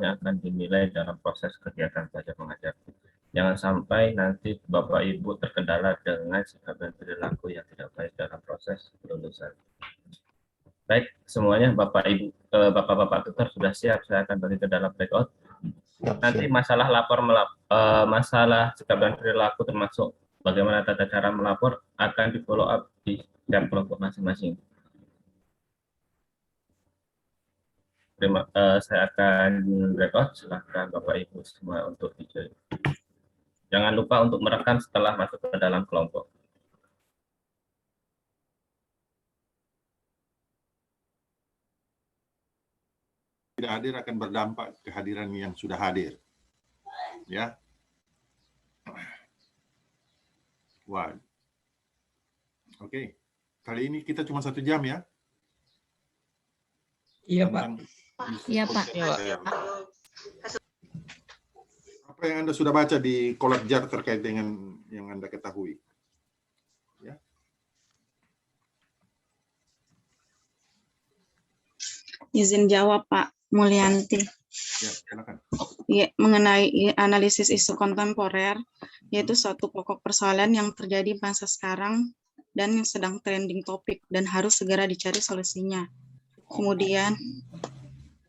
yang akan dinilai dalam proses kegiatan belajar mengajar. Jangan sampai nanti Bapak Ibu terkendala dengan sikap dan perilaku yang tidak baik dalam proses kelulusan. Baik, semuanya Bapak Ibu, Bapak-bapak tutor sudah siap. Saya akan bagi ke dalam breakout. Nanti masalah masalah sikap dan perilaku termasuk bagaimana tata cara melapor akan di follow up di setiap kelompok masing-masing. Saya akan breakout, silahkan Bapak Ibu semua untuk dijoin. Jangan lupa untuk merekam setelah masuk ke dalam kelompok. Tidak hadir akan berdampak kehadiran yang sudah hadir. Ya. Wah. Oke. Kali ini kita cuma 1 jam ya. Iya, Pak. Iya, Pak. Apa yang Anda sudah baca di kolab jar terkait dengan yang Anda ketahui? Ya. Izin jawab, Pak Mulyanti. Ya, silakan. Ya, mengenai analisis isu kontemporer, yaitu suatu pokok persoalan yang terjadi masa sekarang dan yang sedang trending topik dan harus segera dicari solusinya. Kemudian,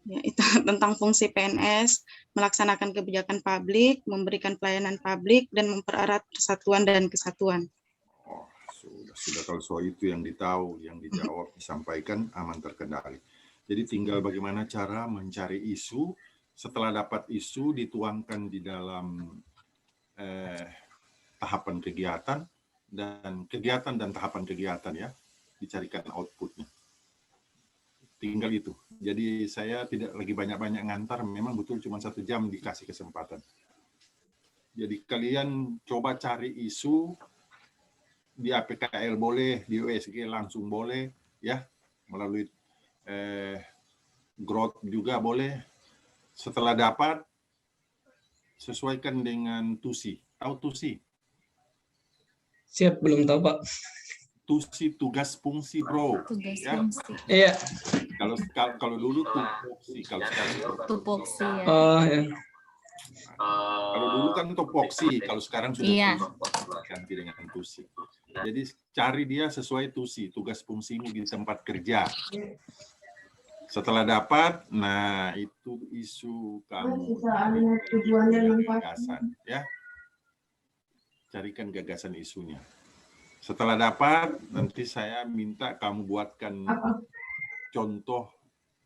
ya, itu tentang fungsi PNS, melaksanakan kebijakan publik, memberikan pelayanan publik, dan mempererat persatuan dan kesatuan. Oh, sudah kalau soal itu yang ditahu, yang dijawab, disampaikan, aman terkendali. Jadi tinggal bagaimana cara mencari isu, setelah dapat isu dituangkan di dalam tahapan kegiatan dan tahapan kegiatan ya, dicarikan outputnya. Tinggal itu. Jadi saya tidak lagi banyak-banyak ngantar, memang betul cuma 1 jam dikasih kesempatan. Jadi kalian coba cari isu di APKL boleh, di USG langsung boleh, ya, melalui Growth juga boleh. Setelah dapat, sesuaikan dengan TUSI. Tahu TUSI? Siap, belum tahu, Pak. TUSI tugas fungsi, bro. Tugas Ya. fungsi. Iya. Kalau dulu tupoksi, kalau sekarang Tupoksi ya. Oh, ya. kalau dulu kan topoksi, kalau sekarang sudah Iya. ganti dengan TUSI. Jadi cari dia sesuai TUSI, tugas fungsimu di tempat kerja. Setelah dapat, nah itu isu kamu gagasan, ya. Carikan gagasan isunya. Setelah dapat, nanti saya minta kamu buatkan contoh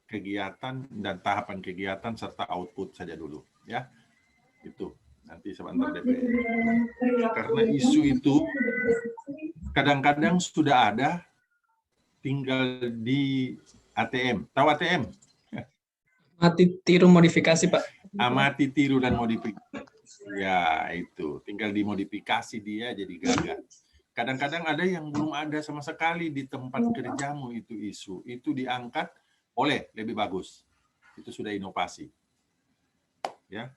kegiatan dan tahapan kegiatan serta output saja dulu, ya. Itu nanti sebentar DP. Karena isu itu kadang-kadang sudah ada, tinggal di ATM. Tahu ATM? Mati tiru modifikasi, Pak. Amati, tiru, dan modifikasi. Ya, itu. Tinggal dimodifikasi dia jadi gagal. Kadang-kadang ada yang belum ada sama sekali di tempat kerjamu itu isu. Itu diangkat, boleh, lebih bagus. Itu sudah inovasi. Ya.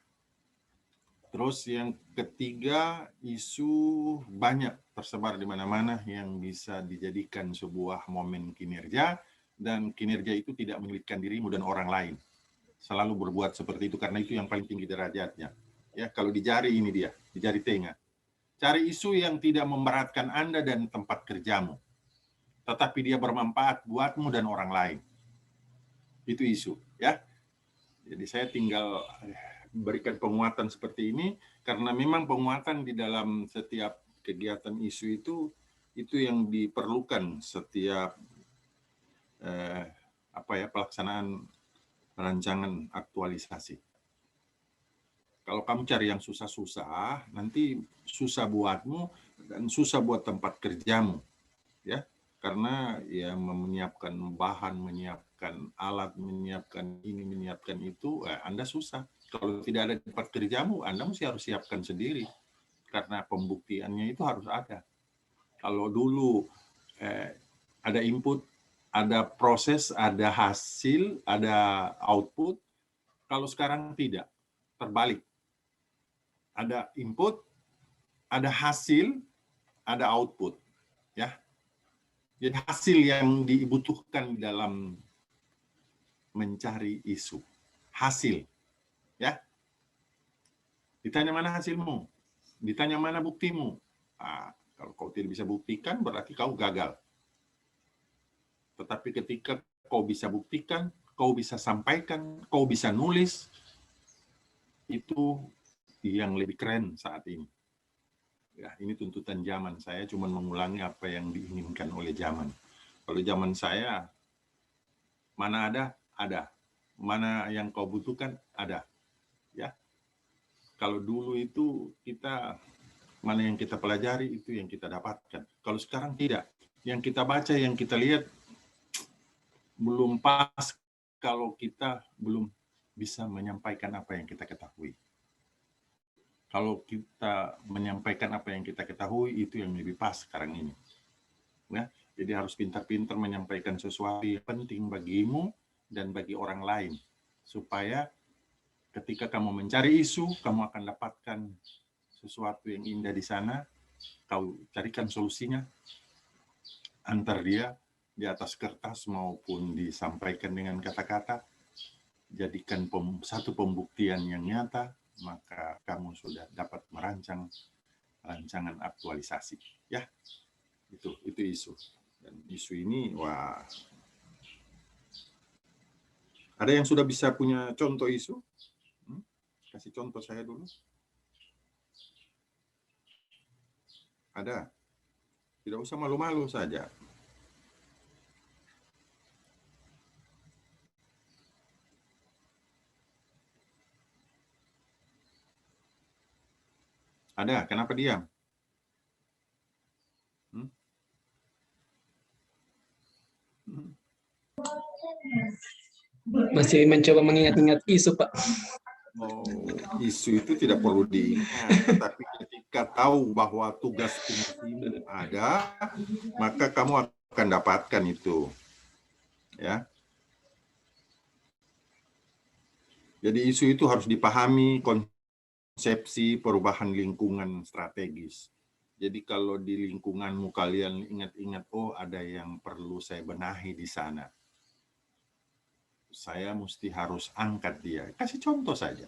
Terus yang ketiga, isu banyak tersebar di mana-mana yang bisa dijadikan sebuah momen kinerja, dan kinerja itu tidak menyulitkan dirimu dan orang lain. Selalu berbuat seperti itu karena itu yang paling tinggi derajatnya. Ya, kalau di jari ini dia, di jari tengah. Cari isu yang tidak memberatkan Anda dan tempat kerjamu, tetapi dia bermanfaat buatmu dan orang lain. Itu isu, ya. Jadi saya tinggal berikan penguatan seperti ini karena memang penguatan di dalam setiap kegiatan isu itu yang diperlukan setiap pelaksanaan rancangan aktualisasi. Kalau kamu cari yang susah-susah, nanti susah buatmu dan susah buat tempat kerjamu, ya. Karena ya menyiapkan bahan, menyiapkan alat, menyiapkan ini, menyiapkan itu, Anda susah. Kalau tidak ada tempat kerjamu, Anda mesti harus siapkan sendiri. Karena pembuktiannya itu harus ada. Kalau dulu ada input, ada proses, ada hasil, ada output. Kalau sekarang tidak, terbalik. Ada input, ada hasil, ada output, ya. Jadi hasil yang dibutuhkan dalam mencari isu, hasil, Ya. Ditanya mana hasilmu? Ditanya mana buktimu? Kalau kau tidak bisa buktikan, berarti kau gagal. Tetapi ketika kau bisa buktikan, kau bisa sampaikan, kau bisa nulis, itu yang lebih keren saat ini. Ya, ini tuntutan zaman. Saya cuma mengulangi apa yang diinginkan oleh zaman. Kalau zaman saya, mana ada? Ada. Mana yang kau butuhkan? Ada. Ya. Kalau dulu itu kita, mana yang kita pelajari, itu yang kita dapatkan. Kalau sekarang tidak. Yang kita baca, yang kita lihat, belum pas kalau kita belum bisa menyampaikan apa yang kita ketahui. Kalau kita menyampaikan apa yang kita ketahui, itu yang lebih pas sekarang ini. Ya, jadi harus pintar-pintar menyampaikan sesuatu yang penting bagimu dan bagi orang lain. Supaya ketika kamu mencari isu, kamu akan dapatkan sesuatu yang indah di sana, kau carikan solusinya, antar dia di atas kertas maupun disampaikan dengan kata-kata, jadikan satu pembuktian yang nyata, maka kamu sudah dapat merancang rancangan aktualisasi. Ya, itu isu. Dan isu ini, wah, ada yang sudah bisa punya contoh isu? Kasih contoh saya dulu. Ada. Tidak usah malu-malu saja. Ada, kenapa diam? Masih mencoba mengingat-ingat isu, Pak. Oh, isu itu tidak perlu diingat, tetapi ketika tahu bahwa tugas fungsimu ada, maka kamu akan dapatkan itu. Ya. Jadi isu itu harus dipahami konsepsi perubahan lingkungan strategis. Jadi kalau di lingkunganmu kalian ingat-ingat, oh ada yang perlu saya benahi di sana. Saya mesti harus angkat dia. Kasih contoh saja.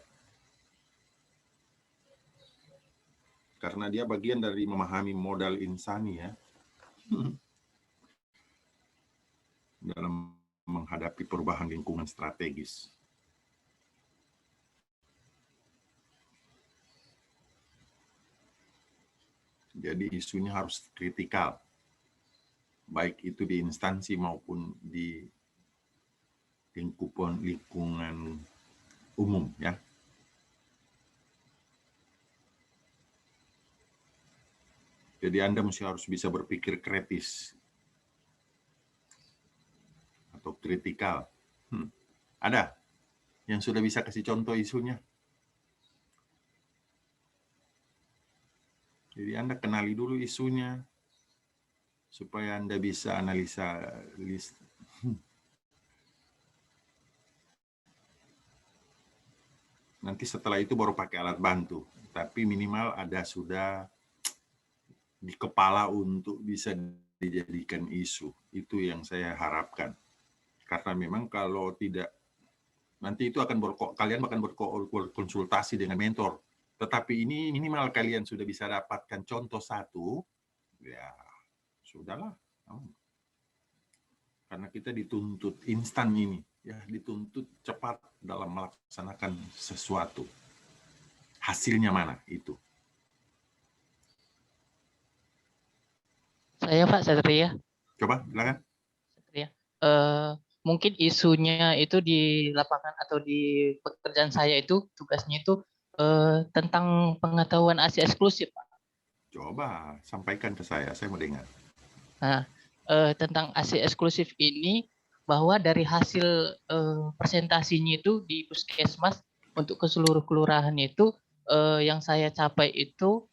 Karena dia bagian dari memahami modal insani ya. Dalam menghadapi perubahan lingkungan strategis. Jadi isunya harus kritikal. Baik itu di instansi maupun di lingkungan umum ya. Jadi Anda mesti harus bisa berpikir kritis atau kritikal. Ada yang sudah bisa kasih contoh isunya? Jadi Anda kenali dulu isunya supaya Anda bisa analisa list. Nanti setelah itu baru pakai alat bantu, tapi minimal ada sudah di kepala untuk bisa dijadikan isu. Itu yang saya harapkan. Karena memang kalau tidak, nanti itu akan kalian akan berkonsultasi dengan mentor. Tetapi ini minimal kalian sudah bisa dapatkan contoh satu, ya sudahlah. Karena kita dituntut instan ini. Ya, dituntut cepat dalam melaksanakan sesuatu. Hasilnya mana itu? Saya Pak Satria. Coba, silakan. Satria. Mungkin isunya itu di lapangan atau di pekerjaan saya itu tugasnya itu tentang pengetahuan ASI eksklusif, Pak. Coba sampaikan ke saya mau dengar. Nah, tentang ASI eksklusif ini, bahwa dari hasil presentasinya itu di puskesmas untuk ke seluruh kelurahan itu yang saya capai itu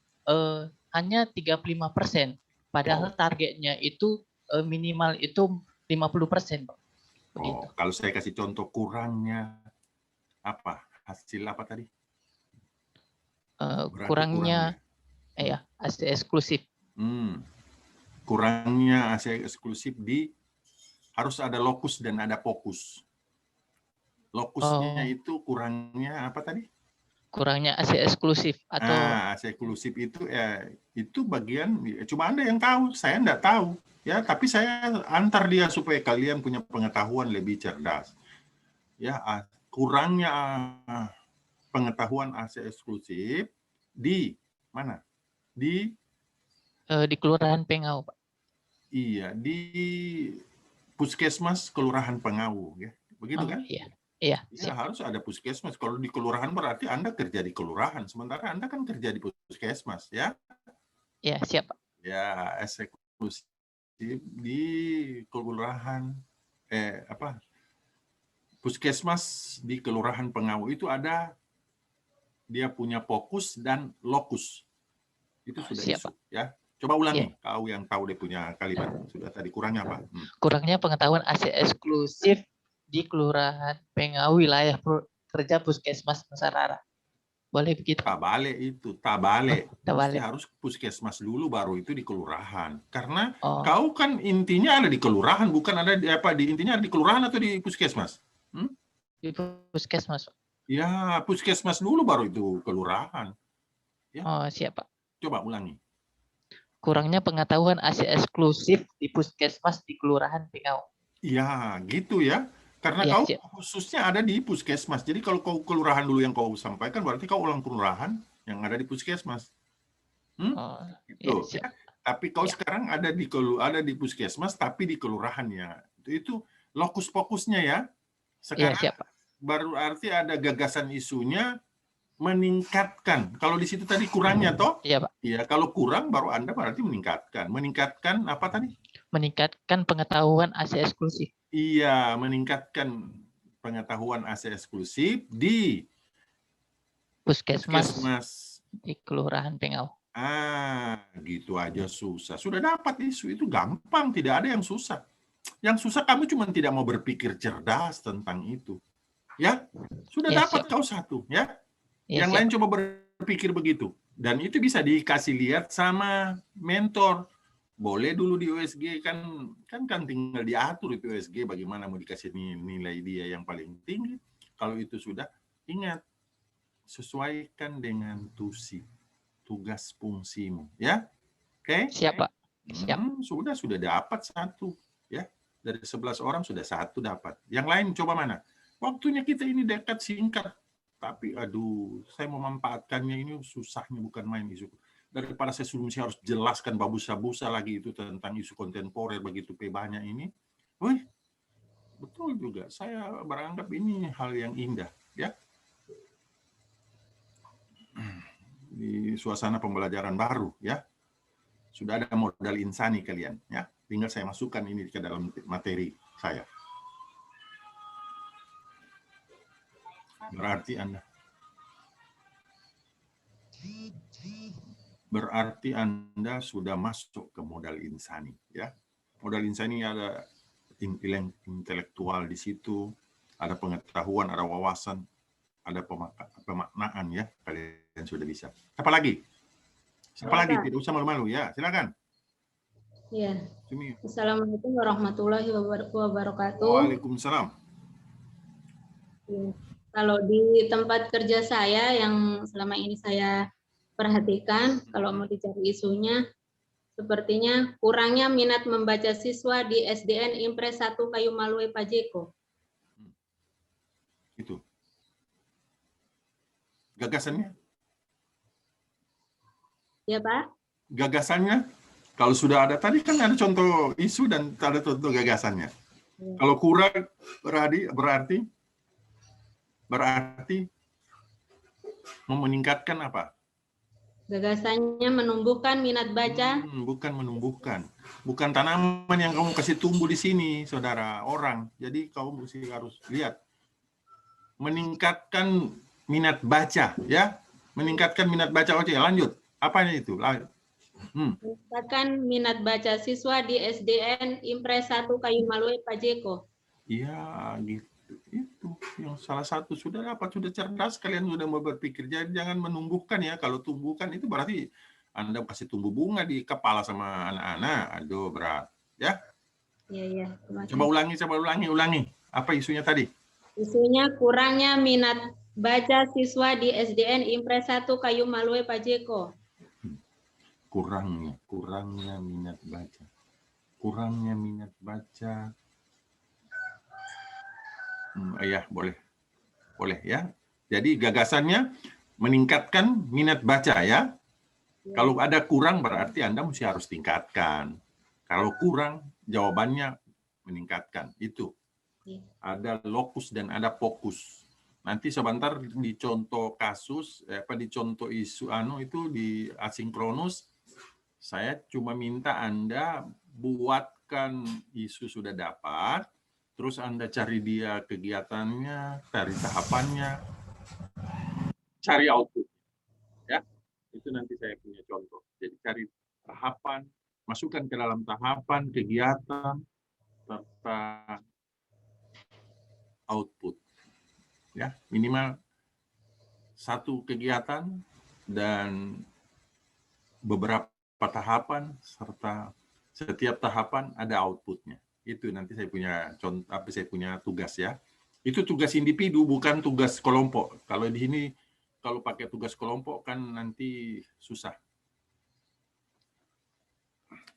hanya 35%. Padahal targetnya itu minimal itu 50%. Oh, kalau saya kasih contoh kurangnya apa? Hasil apa tadi? Kurangnya ya ASI eksklusif. Kurangnya ASI eksklusif di harus ada lokus dan ada fokus. Lokusnya Oh. itu kurangnya apa tadi? Kurangnya AC eksklusif atau AC eksklusif itu itu bagian cuma Anda yang tahu, saya enggak tahu. Ya, tapi saya antar dia supaya kalian punya pengetahuan lebih cerdas. Ya, kurangnya pengetahuan AC eksklusif di mana? Di Kelurahan Pengau, Pak. Iya, di Puskesmas Kelurahan Pengau, ya. Begitu Oh, kan? iya. Iya, Ya, siap. harus ada puskesmas. Kalau di kelurahan berarti Anda kerja di kelurahan, sementara Anda kan kerja di puskesmas, ya. Iya, siap, Pak. Ya, eksklusif di kelurahan puskesmas di Kelurahan Pengau itu ada, dia punya fokus dan lokus. Itu sudah Siap, isu, Pak. ya. Coba ulangi, kau yang tahu dia punya kalimat. Sudah tadi kurangnya apa? Kurangnya pengetahuan AC eksklusif di Kelurahan Pengau wilayah kerja Puskesmas Nusarara. Boleh begitu, Pak? Tabale itu, tabale. Tabale. Mesti harus puskesmas dulu, baru itu di kelurahan. Karena Oh, kau kan intinya ada di kelurahan, bukan ada di intinya ada di kelurahan atau di puskesmas? di Puskesmas, Pak. Ya, puskesmas dulu baru itu kelurahan. Ya. Oh, siap, Pak. Coba ulangi. Kurangnya pengetahuan AC eksklusif di Puskesmas di Kelurahan Pengau. Iya, gitu ya. Karena Iya, kau siap. khususnya ada di puskesmas. Jadi kalau kau kelurahan dulu yang kau sampaikan, berarti kau ulang kelurahan yang ada di puskesmas. Oh, Gitu. iya, siap. Tapi kau Ya. sekarang ada di puskesmas, tapi di kelurahannya. Itu lokus fokusnya ya. Iya, Sekarang siap, Pak. baru arti ada gagasan isunya meningkatkan. Kalau di situ tadi kurangnya toh? Iya, Pak. Iya, kalau kurang baru Anda berarti meningkatkan. Meningkatkan apa tadi? Meningkatkan pengetahuan AC eksklusif. Iya, meningkatkan pengetahuan AC eksklusif di Puskesmas puskesmas. di Kelurahan Pengau. Gitu aja susah. Sudah dapat isu itu gampang, tidak ada yang susah. Yang susah kamu cuma tidak mau berpikir cerdas tentang itu. Ya, sudah Ya, dapat siap. kau satu, ya. Ya, Yang siap. lain coba berpikir begitu. Dan itu bisa dikasih lihat sama mentor. Boleh dulu di USG kan tinggal diatur itu USG bagaimana mau dikasih nilai dia yang paling tinggi. Kalau itu sudah, ingat sesuaikan dengan tugas fungsimu, ya. Oke? Siap, Pak. Siap. Sudah dapat satu, ya. Dari 11 orang sudah satu dapat. Yang lain coba mana? Waktunya kita ini dekat singkat. Tapi aduh, saya memanfaatkannya ini susahnya bukan main isu. Daripada saya harus jelaskan babusa-busa lagi itu tentang isu kontemporer begitu banyak ini. Wih, betul juga. Saya beranggap ini hal yang indah, ya. Di suasana pembelajaran baru, ya. Sudah ada modal insani kalian, ya. Tinggal saya masukkan ini ke dalam materi saya. Berarti Anda sudah masuk ke modal insani, ya. Modal insani ada intelektual di situ, ada pengetahuan, ada wawasan, ada pemaknaan, ya. Kalian sudah bisa. Apa lagi? Siapa lagi? Tidak usah malu-malu, ya. Silakan. Ya. Sini. Assalamualaikum warahmatullahi wabarakatuh. Waalaikumsalam. Ya. Kalau di tempat kerja saya yang selama ini saya perhatikan, kalau mau dicari isunya, sepertinya kurangnya minat membaca siswa di SDN Impres 1 Kayu Malue Pajeko. Itu. Gagasannya? Ya, Pak? Gagasannya, kalau sudah ada, tadi kan ada contoh isu dan ada contoh gagasannya. Ya. Kalau kurang berarti meningkatkan apa? Gagasannya menumbuhkan minat baca. Bukan menumbuhkan. Bukan tanaman yang kamu kasih tumbuh di sini, saudara, orang. Jadi kamu harus lihat. Meningkatkan minat baca, ya. Meningkatkan minat baca. Oke, lanjut. Apanya itu? Meningkatkan minat baca siswa di SDN Impres 1 Kayu Malue Pajeko. Iya, gitu. Itu yang salah satu sudah dapat, sudah cerdas, kalian sudah mau berpikir. Jadi jangan menumbuhkan, ya. Kalau tumbuhkan itu berarti Anda kasih tumbuh bunga di kepala sama anak-anak. Aduh, berat, ya. Iya. Coba ulangi. Apa isunya tadi? Isunya kurangnya minat baca siswa di SDN Impres 1 Kayu Malue Pak Jeko. Kurangnya minat baca. Kurangnya minat baca. Ya, boleh ya. Jadi gagasannya meningkatkan minat baca ya. Kalau ada kurang berarti Anda mesti harus tingkatkan. Kalau kurang jawabannya meningkatkan. Itu. Ada lokus dan ada fokus. Nanti sebentar di contoh kasus, di contoh isu itu di asinkronus, saya cuma minta Anda buatkan isu sudah dapat, terus Anda cari dia kegiatannya, cari tahapannya, cari output. Ya, itu nanti saya punya contoh. Jadi cari tahapan, masukkan ke dalam tahapan, kegiatan, serta output. Ya, minimal satu kegiatan dan beberapa tahapan serta setiap tahapan ada outputnya. Itu nanti saya punya contoh, saya punya tugas ya. Itu tugas individu bukan tugas kelompok. Kalau di sini kalau pakai tugas kelompok kan nanti susah.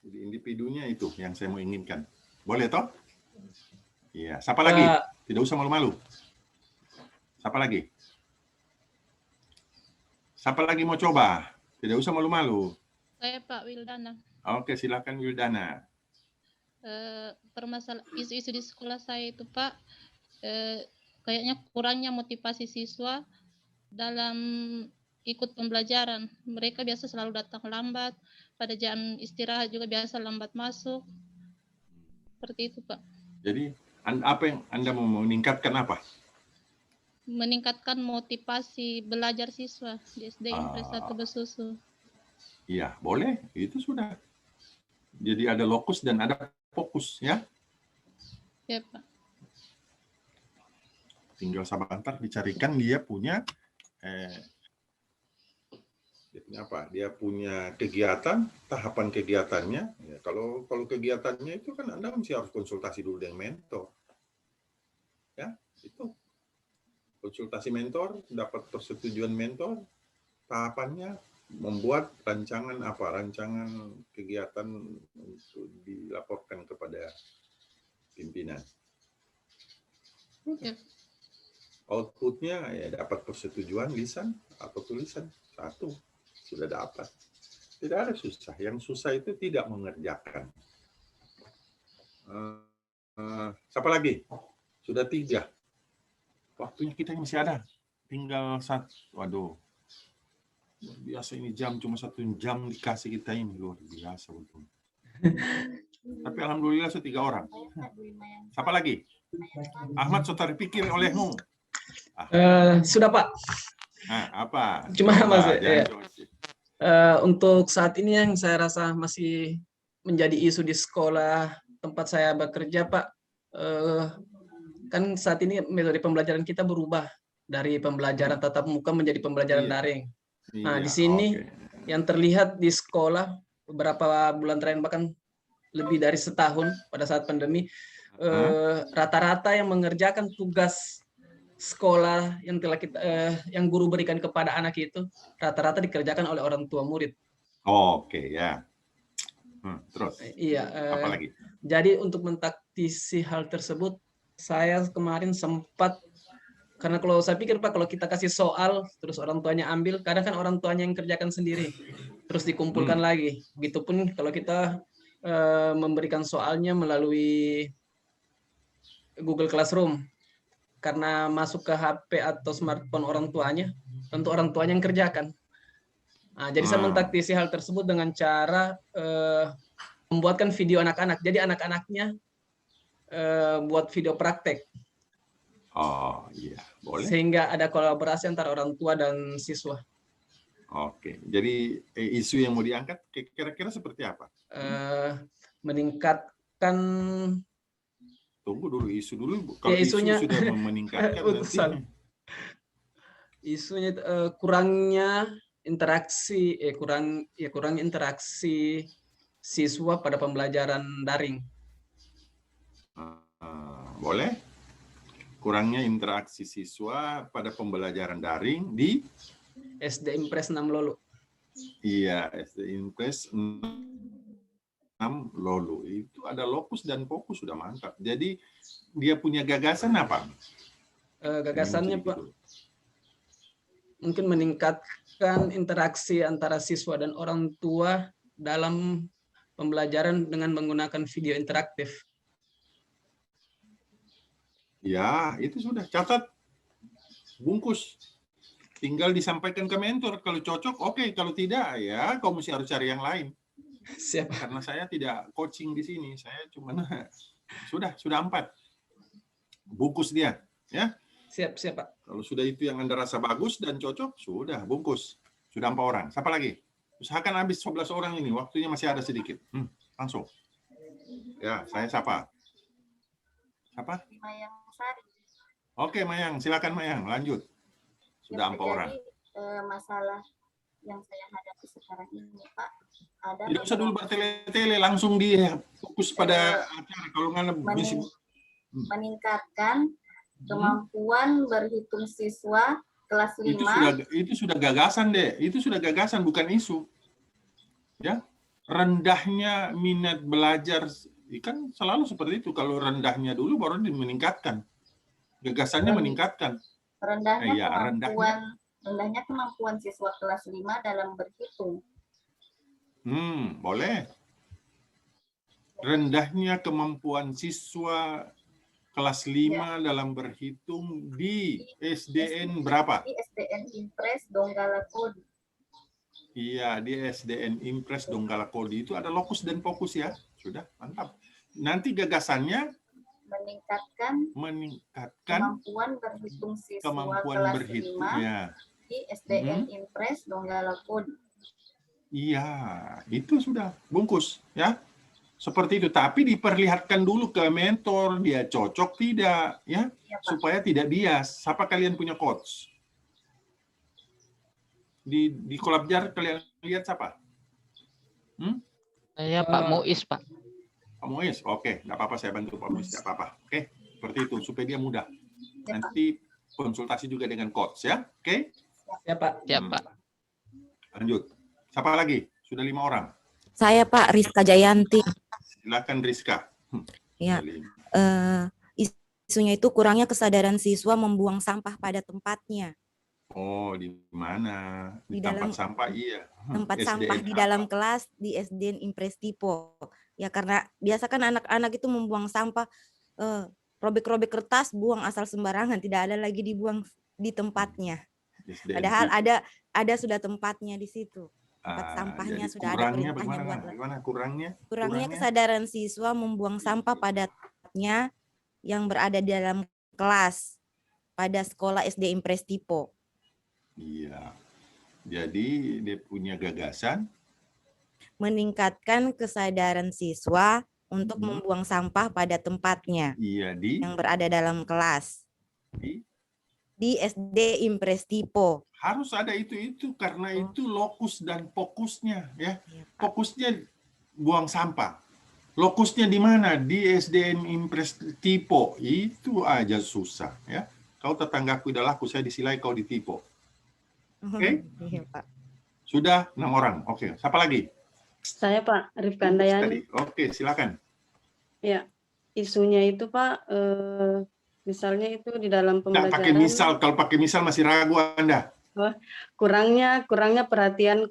Jadi individunya itu yang saya mau inginkan. Boleh toh? Iya. Siapa lagi? Tidak usah malu-malu. Siapa lagi? Siapa lagi mau coba? Tidak usah malu-malu. Saya Pak Wildana. Oke, silakan Wildana. Permasalahan isu-isu di sekolah saya itu Pak, kayaknya kurangnya motivasi siswa dalam ikut pembelajaran. Mereka biasa selalu datang lambat, pada jam istirahat juga biasa lambat masuk. Seperti itu Pak. Jadi apa yang Anda mau meningkatkan apa? Meningkatkan motivasi belajar siswa di SD Impres 1 Besusu. Iya, boleh. Itu sudah. Jadi ada lokus dan ada fokus, ya? Ya, Pak. Tinggal sebentar dicarikan dia punya apa? Dia punya kegiatan, tahapan kegiatannya. Ya, kalau kegiatannya itu kan Anda mesti harus konsultasi dulu dengan mentor. Ya, itu. Konsultasi mentor, dapat persetujuan mentor, tahapannya membuat rancangan kegiatan untuk dilaporkan kepada pimpinan. Ya. Outputnya ya dapat persetujuan lisan atau tulisan, satu sudah dapat. Tidak ada susah. Yang susah itu tidak mengerjakan. Siapa lagi? Sudah 3. Waktunya kita masih ada, tinggal 1. Waduh, biasa ini jam cuma 1 jam dikasih kita ini, luar biasa betul. Tapi alhamdulillah 3 orang. Siapa lagi? Ahmad, sudah terpikir olehmu? Sudah Pak. Nah, apa? Cuma Mas, untuk saat ini yang saya rasa masih menjadi isu di sekolah tempat saya bekerja Pak. Kan saat ini metode pembelajaran kita berubah dari pembelajaran tatap muka menjadi pembelajaran daring. Nah, di sini yang terlihat di sekolah beberapa bulan terakhir bahkan lebih dari setahun pada saat pandemi, rata-rata yang mengerjakan tugas sekolah yang telah yang guru berikan kepada anak itu rata-rata dikerjakan oleh orang tua murid. Oke, ya. Terus. Iya. Apa lagi? Jadi untuk mentaktisi hal tersebut, saya kemarin sempat, karena kalau saya pikir Pak, kalau kita kasih soal terus orang tuanya ambil, kadang kan orang tuanya yang kerjakan sendiri terus dikumpulkan lagi. Begitupun kalau kita memberikan soalnya melalui Google Classroom, karena masuk ke HP atau smartphone orang tuanya, tentu orang tuanya yang kerjakan. Nah, jadi saya mentaktisi hal tersebut dengan cara membuatkan video anak-anak. Jadi anak-anaknya buat video praktek. Oh iya, boleh. Sehingga ada kolaborasi antara orang tua dan siswa. Oke, jadi isu yang mau diangkat kira-kira seperti apa? Meningkatkan. Tunggu dulu, isu dulu. Kalau isunya, isu sudah meningkatkan nanti. Isunya kurangnya interaksi, kurang interaksi siswa pada pembelajaran daring. Boleh. kurangnya interaksi siswa pada pembelajaran daring di SD Impres 6 Lolo. iya SD Impres 6 Lolo. Itu ada lokus dan fokus, sudah mantap. Jadi dia punya gagasan apa? Gagasannya Ini Pak, dulu. mungkin meningkatkan interaksi antara siswa dan orang tua dalam pembelajaran dengan menggunakan video interaktif. Ya, itu sudah. Catat. Bungkus. Tinggal disampaikan ke mentor. Kalau cocok, oke. Kalau tidak, ya kau mesti harus cari yang lain. Siap. Karena saya tidak coaching di sini. Saya cuma sudah 4. Bungkus dia. Ya. Siap, Pak. Kalau sudah itu yang Anda rasa bagus dan cocok, sudah bungkus. Sudah 4 orang. Siapa lagi? Usahakan habis 11 orang ini. Waktunya masih ada sedikit. Langsung. Ya, saya siapa? Siapa? Mayang Sari. Oke, Mayang. Silakan Mayang. Lanjut. Sudah 4 orang. Masalah yang saya hadapi sekarang ini, Pak, ada Tidak usah dulu bertele-tele, langsung dia fokus pada acara. Kalau nggak meningkatkan kemampuan berhitung siswa kelas 5. Itu sudah gagasan deh. Itu sudah gagasan, bukan isu. Ya, rendahnya minat belajar kan selalu seperti itu. Kalau rendahnya dulu baru meningkatkan. Gagasannya meningkatkan. Rendahnya kemampuan siswa kelas 5 dalam berhitung. Boleh. Rendahnya kemampuan siswa kelas 5 dalam berhitung di SDN berapa? Di SDN Impres Donggala Kodi. Iya, di SDN Impres Donggala Kodi itu ada lokus dan fokus ya. Sudah, mantap. Nanti gagasannya meningkatkan kemampuan berhitung siswa kelas 5 ya. di SDN Impres Donggala Kodi. Iya, itu sudah bungkus ya. Seperti itu, tapi diperlihatkan dulu ke mentor dia cocok tidak ya, supaya tidak bias. Siapa kalian punya coach? Di Kolabjar kalian lihat siapa? Saya Pak Muiz, Pak. Pak Muiz, oke, nggak apa-apa, saya bantu Pak Muiz, nggak apa-apa. Oke, seperti itu supaya dia mudah. Nanti konsultasi juga dengan coach ya, oke? Ya Pak. Ya Pak. Lanjut. Siapa lagi? Sudah 5 orang. Saya Pak Rizka Jayanti. Silakan Rizka. Ya, isunya itu kurangnya kesadaran siswa membuang sampah pada tempatnya. Oh, di mana? Di dalam tempat sampah, iya. Tempat SDN sampah di dalam kelas di SDN Impres Tipo. Ya karena biasa kan anak-anak itu membuang sampah, robek-robek kertas, buang asal sembarangan, tidak ada lagi dibuang di tempatnya. Padahal ada sudah tempatnya di situ. Tempat sampahnya sudah ada perintahnya buat. Gimana kurangnya? Kurangnya kesadaran siswa membuang sampah pada tempatnya yang berada di dalam kelas pada sekolah SD Impres Tipo. Iya. Jadi dia punya gagasan meningkatkan kesadaran siswa untuk membuang sampah pada tempatnya. Iya, yang berada dalam kelas. Di SD Impres Tipo. Harus ada itu karena itu lokus dan fokusnya ya. Fokusnya buang sampah. Lokusnya di mana? Di SDN Impres Tipo. Itu aja susah ya. Kau tetanggaku udah laku, saya disilai kau di Tipo. Oke? Iya, Pak. Sudah 6 orang. Oke, siapa lagi? Saya Pak Rifka Andayani. Oke, silakan. Ya, isunya itu Pak, misalnya itu di dalam pembelajaran. Pakai misal, kalau pakai misal masih ragu Anda. Kurangnya perhatian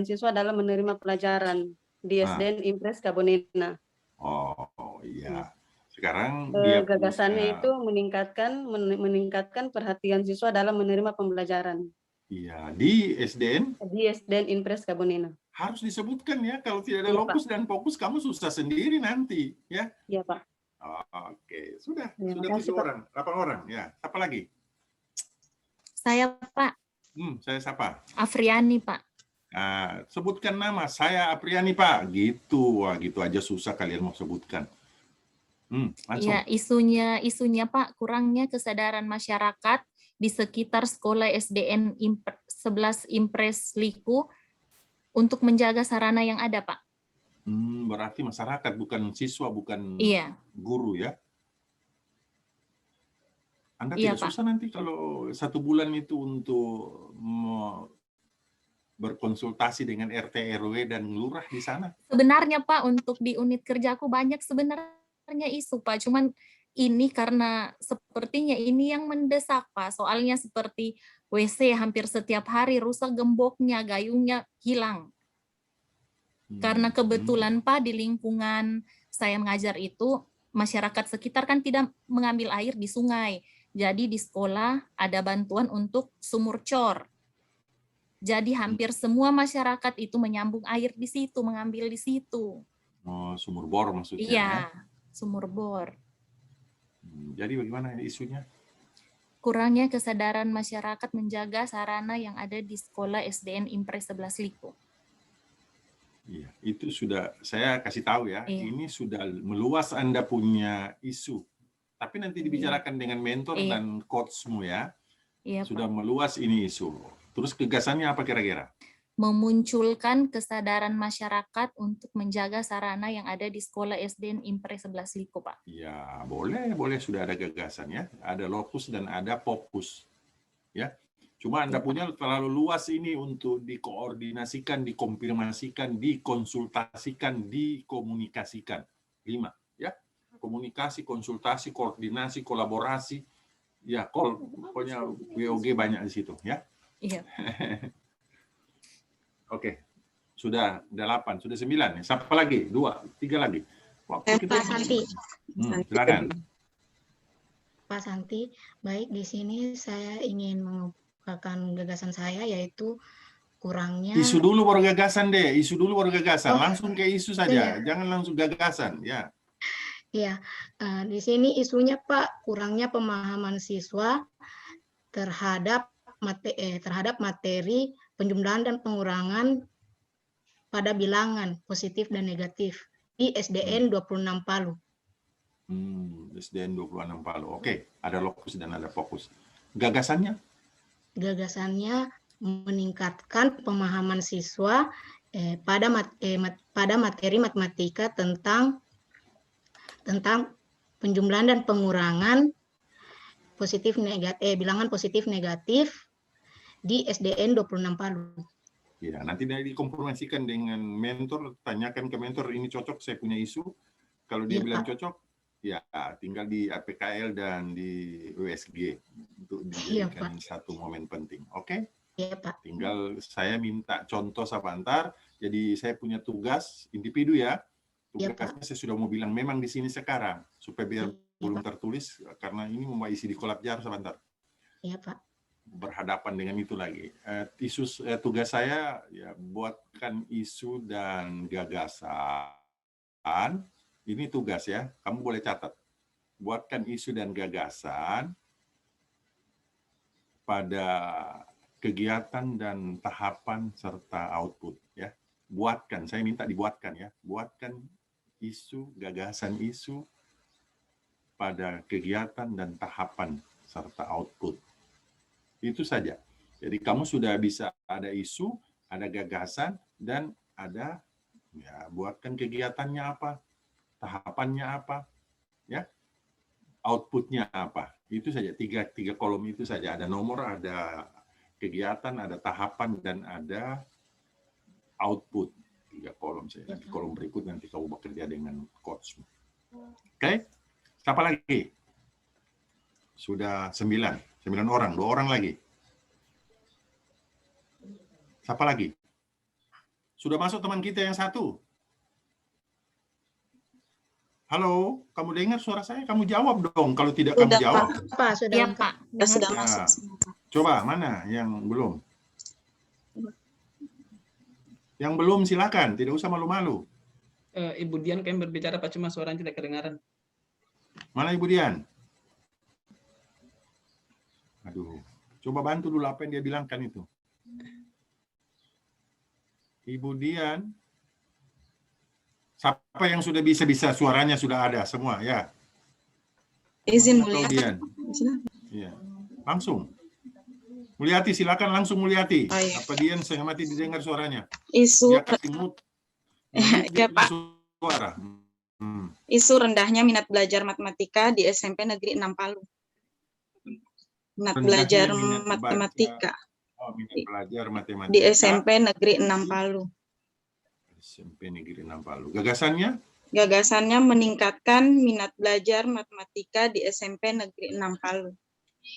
siswa dalam menerima pelajaran di SDN Impres Kabonena. Oh iya. Sekarang gagasannya itu meningkatkan perhatian siswa dalam menerima pembelajaran. Iya, di SDN Impres Kabonena. Harus disebutkan ya, kalau tidak ada lokus dan fokus kamu susah sendiri nanti ya. Iya Pak. Oke, sudah 7 orang, 8 orang ya. Apa lagi? Saya Pak. Saya siapa? Afriani Pak. Nah, sebutkan nama, saya Apriani Pak. Gitu, wah gitu aja susah kalian mau sebutkan. Langsung. Ya, isunya Pak, kurangnya kesadaran masyarakat di sekitar sekolah SDN 11 Impres Liku untuk menjaga sarana yang ada, Pak. Berarti masyarakat, bukan siswa, bukan Iya. guru ya? Anda Iya, tidak Pak. susah nanti kalau 1 bulan itu untuk berkonsultasi dengan RT RW dan lurah di sana. Sebenarnya Pak, untuk di unit kerjaku banyak sebenarnya isu Pak, cuman ini karena sepertinya ini yang mendesak Pak, soalnya seperti WC hampir setiap hari rusak gemboknya, gayungnya hilang. Karena kebetulan Pak di lingkungan saya mengajar itu, masyarakat sekitar kan tidak mengambil air di sungai. Jadi di sekolah ada bantuan untuk sumur cor. Jadi hampir semua masyarakat itu menyambung air di situ, mengambil di situ. Oh, sumur bor maksudnya Iya, ya. sumur bor. Jadi bagaimana isunya? Kurangnya kesadaran masyarakat menjaga sarana yang ada di sekolah SDN Impres 11 Liku. Iya, itu sudah saya kasih tahu ya. Iya. Ini sudah meluas Anda punya isu. Tapi nanti dibicarakan dengan mentor Iya. dan coachmu ya. Iya, Sudah Pak. meluas ini isu. Terus gagasannya apa kira-kira? Memunculkan kesadaran masyarakat untuk menjaga sarana yang ada di sekolah SDN Impres 11 Liku, Pak. Ya, boleh sudah ada gagasan ya. Ada lokus dan ada fokus. Ya. Cuma Anda punya terlalu luas ini untuk dikoordinasikan, dikonfirmasikan, dikonsultasikan, dikomunikasikan. 5, ya. Komunikasi, konsultasi, koordinasi, kolaborasi. Ya, pokoknya WOG banyak di situ, ya. Iya. Oke. Sudah 8, sudah 9. Siapa lagi? 2, 3 lagi. Waktu kita Pak Santi. silakan. Pak Santi, baik di sini saya ingin mengungkapkan gagasan saya yaitu kurangnya Isu dulu baru gagasan deh, isu dulu baru gagasan. Oh, Langsung ke isu saja, iya. jangan langsung gagasan, ya. Ya, di sini isunya Pak, kurangnya pemahaman siswa terhadap materi penjumlahan dan pengurangan pada bilangan positif dan negatif di SDN 26 Palu. SDN 26 Palu. Oke, ada lokus dan ada fokus. Gagasannya? Gagasannya meningkatkan pemahaman siswa pada materi matematika tentang penjumlahan dan pengurangan bilangan positif negatif di SDN 26 Palu. Ya, nanti dikonfirmasikan dengan mentor, tanyakan ke mentor ini cocok, saya punya isu. Kalau dia Iya, bilang Pak. cocok, ya tinggal di APKL dan di USG untuk Iya, dijadikan satu momen penting. Oke? Iya, Pak. Tinggal saya minta contoh sebentar. Jadi saya punya tugas individu ya. Iya, Tugasnya saya sudah mau bilang memang di sini sekarang supaya biar belum tertulis karena ini mau isi di kolab jar sebentar. Iya, Pak. Berhadapan dengan itu lagi. Tugas saya ya buatkan isu dan gagasan. Ini tugas ya, kamu boleh catat. Buatkan isu dan gagasan pada kegiatan dan tahapan serta output ya. Buatkan, saya minta dibuatkan ya. Buatkan isu, gagasan isu pada kegiatan dan tahapan serta output. Itu saja. Jadi kamu sudah bisa ada isu, ada gagasan, dan ada ya buatkan kegiatannya apa, tahapannya apa, ya, outputnya apa. Itu saja, tiga kolom itu saja. Ada nomor, ada kegiatan, ada tahapan, dan ada output. 3 kolom saja. Nanti kolom berikut nanti kamu bekerja dengan coach. Oke? Siapa lagi? Sudah 9 orang, 2 orang lagi. Siapa lagi? Sudah masuk teman kita yang satu. Halo, kamu dengar suara saya? Kamu jawab dong. Kalau tidak kamu jawab. Pak, sudah Iya, Pak. Sudah Ya. masuk. Coba mana yang belum? Yang belum silakan, tidak usah malu-malu. Ibu Dian kayaknya berbicara Pak, cuma suaranya tidak kedengaran. Mana Ibu Dian? Aduh, coba bantu dulu apa yang dia bilangkan itu. Ibu Dian. Siapa yang sudah bisa suaranya sudah ada semua ya? Izin Atau mulia. Dian? Iya. Langsung. Mulyati, silakan langsung Mulyati. Oh, iya. Apa Dian saya mati didengar suaranya? Isu Ya kasih mute. ya, Pak. Suara. Isu rendahnya minat belajar matematika di SMP Negeri 6 Palu. minat Rendahnya belajar minat baca. matematika Oh, minat belajar matematika. di SMP Negeri 6 Palu. SMP Negeri 6 Palu. Gagasannya? Gagasannya meningkatkan minat belajar matematika di SMP Negeri 6 Palu.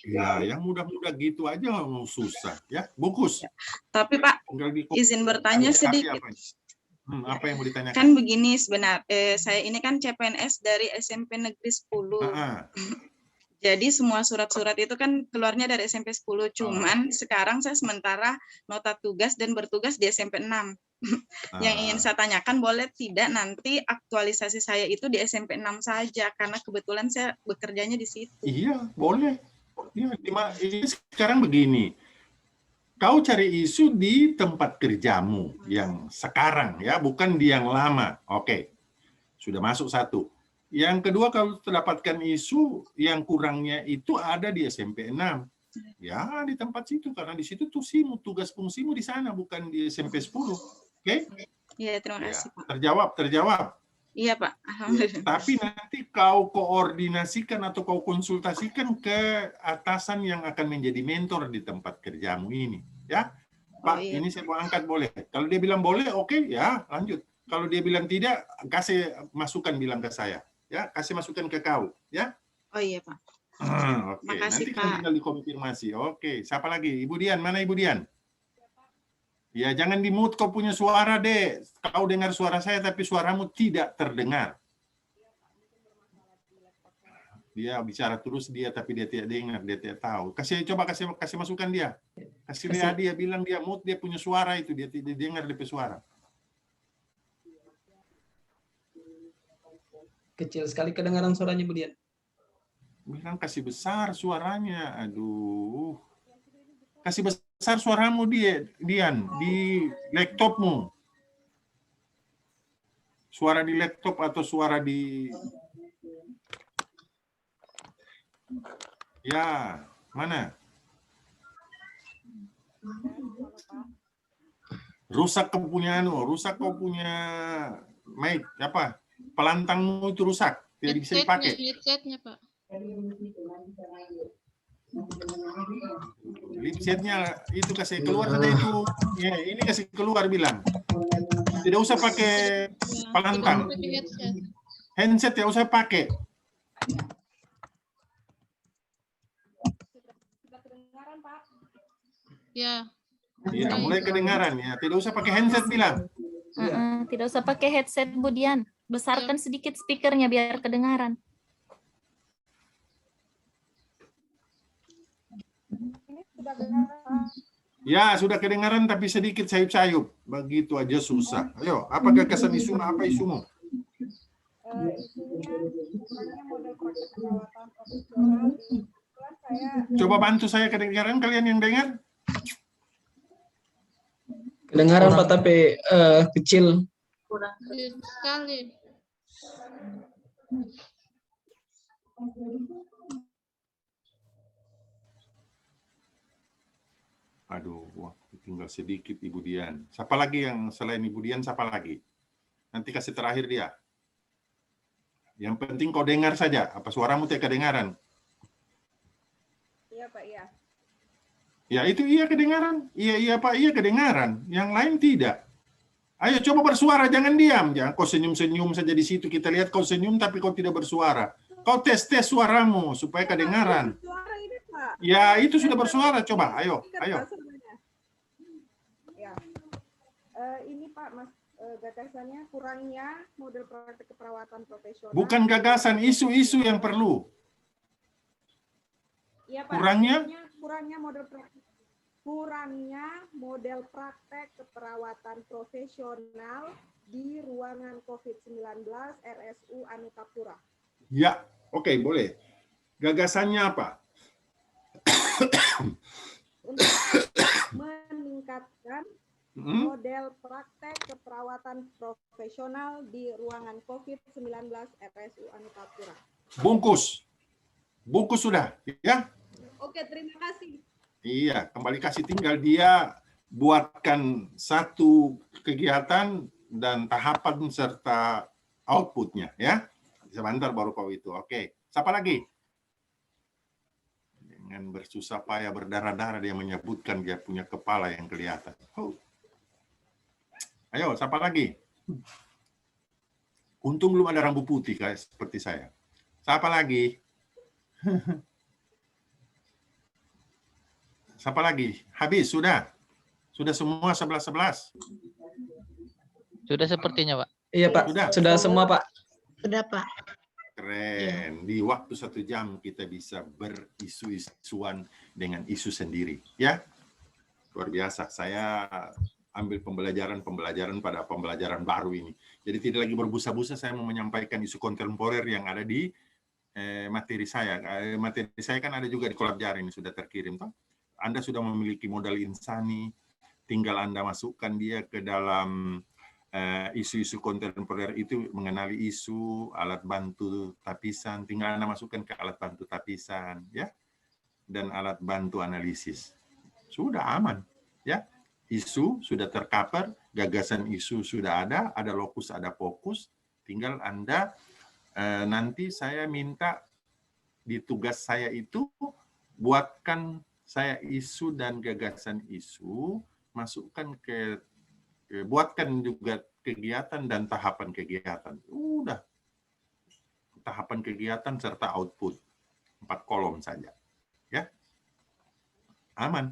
Ya, yang mudah-mudah gitu aja mau susah ya. Bungkus. Tapi Pak, izin bertanya sedikit. Apa yang mau ditanyakan? Kan begini sebenarnya, saya ini kan CPNS dari SMP Negeri 10. Jadi semua surat-surat itu kan keluarnya dari SMP 10. Cuman sekarang saya sementara nota tugas dan bertugas di SMP 6. Yang ingin saya tanyakan, boleh tidak nanti aktualisasi saya itu di SMP 6 saja, karena kebetulan saya bekerjanya di situ. Iya, boleh. Ya, ini sekarang begini. Kau cari isu di tempat kerjamu yang sekarang ya, bukan di yang lama. Oke. Sudah masuk satu. Yang kedua, kalau terdapatkan isu yang kurangnya itu ada di SMP 6. Ya, di tempat situ, karena di situ tugas fungsimu di sana, bukan di SMP 10. Oke? Iya, terima kasih, Pak. Terjawab. Iya, Pak. Alhamdulillah. Tapi nanti kau koordinasikan atau kau konsultasikan ke atasan yang akan menjadi mentor di tempat kerjamu ini. Ya, Pak, ini saya mau angkat boleh. Kalau dia bilang boleh, oke, ya lanjut. Kalau dia bilang tidak, kasih masukan bilang ke saya. Ya, kasih masukan ke kau. Ya. Oh iya, Pak. Oke, Makasih, nanti kan Pak. tinggal dikonfirmasi. Oke, siapa lagi? Ibu Dian, mana Ibu Dian? Ya, jangan di-mute kau punya suara, Dek. Kau dengar suara saya, tapi suaramu tidak terdengar. Dia bicara terus tapi dia tidak dengar, dia tidak tahu. Coba kasih masukan dia. Kasih dia bilang dia mute, dia punya suara itu, dia tidak dengar dia punya suara. Kecil sekali kedengaran suaranya, Bu Dian. Bilang kasih besar suaranya. Aduh. Kasih besar suaramu Dian di laptopmu. Suara di laptop atau suara di... Ya, mana? Rusak kau punya mic, apa? Pelantangmu itu rusak, tidak bisa dipakai. Headsetnya, Pak. Lipsetnya itu kasih keluar saja itu. Ya, ini kasih keluar bilang. Tidak usah pakai pelantang. Handset ya usah pakai. Ya. Iya, mulai kedengaran ya. Tidak usah pakai handset bilang. Tidak usah pakai headset, Bu Dian. Besarkan sedikit speakernya biar kedengaran. Ya, sudah kedengaran tapi sedikit sayup-sayup. Begitu aja susah. Ayo, apa gagasan isumu? Apa isumu? Coba bantu saya kedengaran, kalian yang dengar? Kedengaran Pak, tapi kecil. Kurang sekali. Aduh, wah, tinggal sedikit Ibu Dian. Siapa lagi yang selain Ibu Dian, siapa lagi? Nanti kasih terakhir dia. Yang penting kau dengar saja. Apa suaramu tidak kedengaran? Iya, Pak, iya. Ya, itu iya kedengaran. Iya, Pak, iya kedengaran. Yang lain tidak. Ayo, coba bersuara, jangan diam. Jangan kau senyum-senyum saja di situ. Kita lihat kau senyum, tapi kau tidak bersuara. Kau tes suaramu, supaya kedengaran. Ya, itu sudah bersuara. Coba, ayo. Ya. Ini Pak, Mas, gagasannya kurangnya model praktek keperawatan profesional. Bukan gagasan, isu-isu yang perlu. Iya, Pak. Kurangnya model praktek keperawatan profesional di ruangan COVID-19 RSU Anutapura. Ya, oke, boleh. Gagasannya apa? Untuk meningkatkan model praktek keperawatan profesional di ruangan COVID-19 RSU Anutapura. Bungkus sudah, ya? Oke, terima kasih. Iya, kembali kasih, tinggal dia buatkan satu kegiatan dan tahapan serta outputnya, ya. Sebentar baru kau itu. Oke, siapa lagi? Dengan bersusah payah, berdarah-darah dia menyebutkan dia punya kepala yang kelihatan. Oh. Ayo, siapa lagi? Untung belum ada rambut putih guys, seperti saya. Siapa lagi? Siapa lagi? Habis, sudah? Sudah semua 11-11? Sudah sepertinya, Pak. Iya, Pak. Sudah semua, Pak. Sudah, Pak. Keren. Di waktu 1 jam kita bisa berisu-isuan dengan isu sendiri. Ya, luar biasa. Saya ambil pembelajaran pada pembelajaran baru ini. Jadi tidak lagi berbusa-busa saya mau menyampaikan isu kontemporer yang ada di materi saya. Materi saya kan ada juga di kolab jaring, sudah terkirim. Toh? Anda sudah memiliki modal insani, tinggal Anda masukkan dia ke dalam isu-isu kontemporer itu, mengenali isu, alat bantu tapisan, tinggal Anda masukkan ke alat bantu tapisan, ya, dan alat bantu analisis. Sudah aman, ya. Isu sudah tercover, gagasan isu sudah ada lokus, ada fokus, tinggal Anda nanti saya minta di tugas saya itu buatkan saya isu dan gagasan isu, masukkan buatkan juga kegiatan dan tahapan kegiatan. Udah. Tahapan kegiatan serta output. 4 kolom saja. Ya. Aman.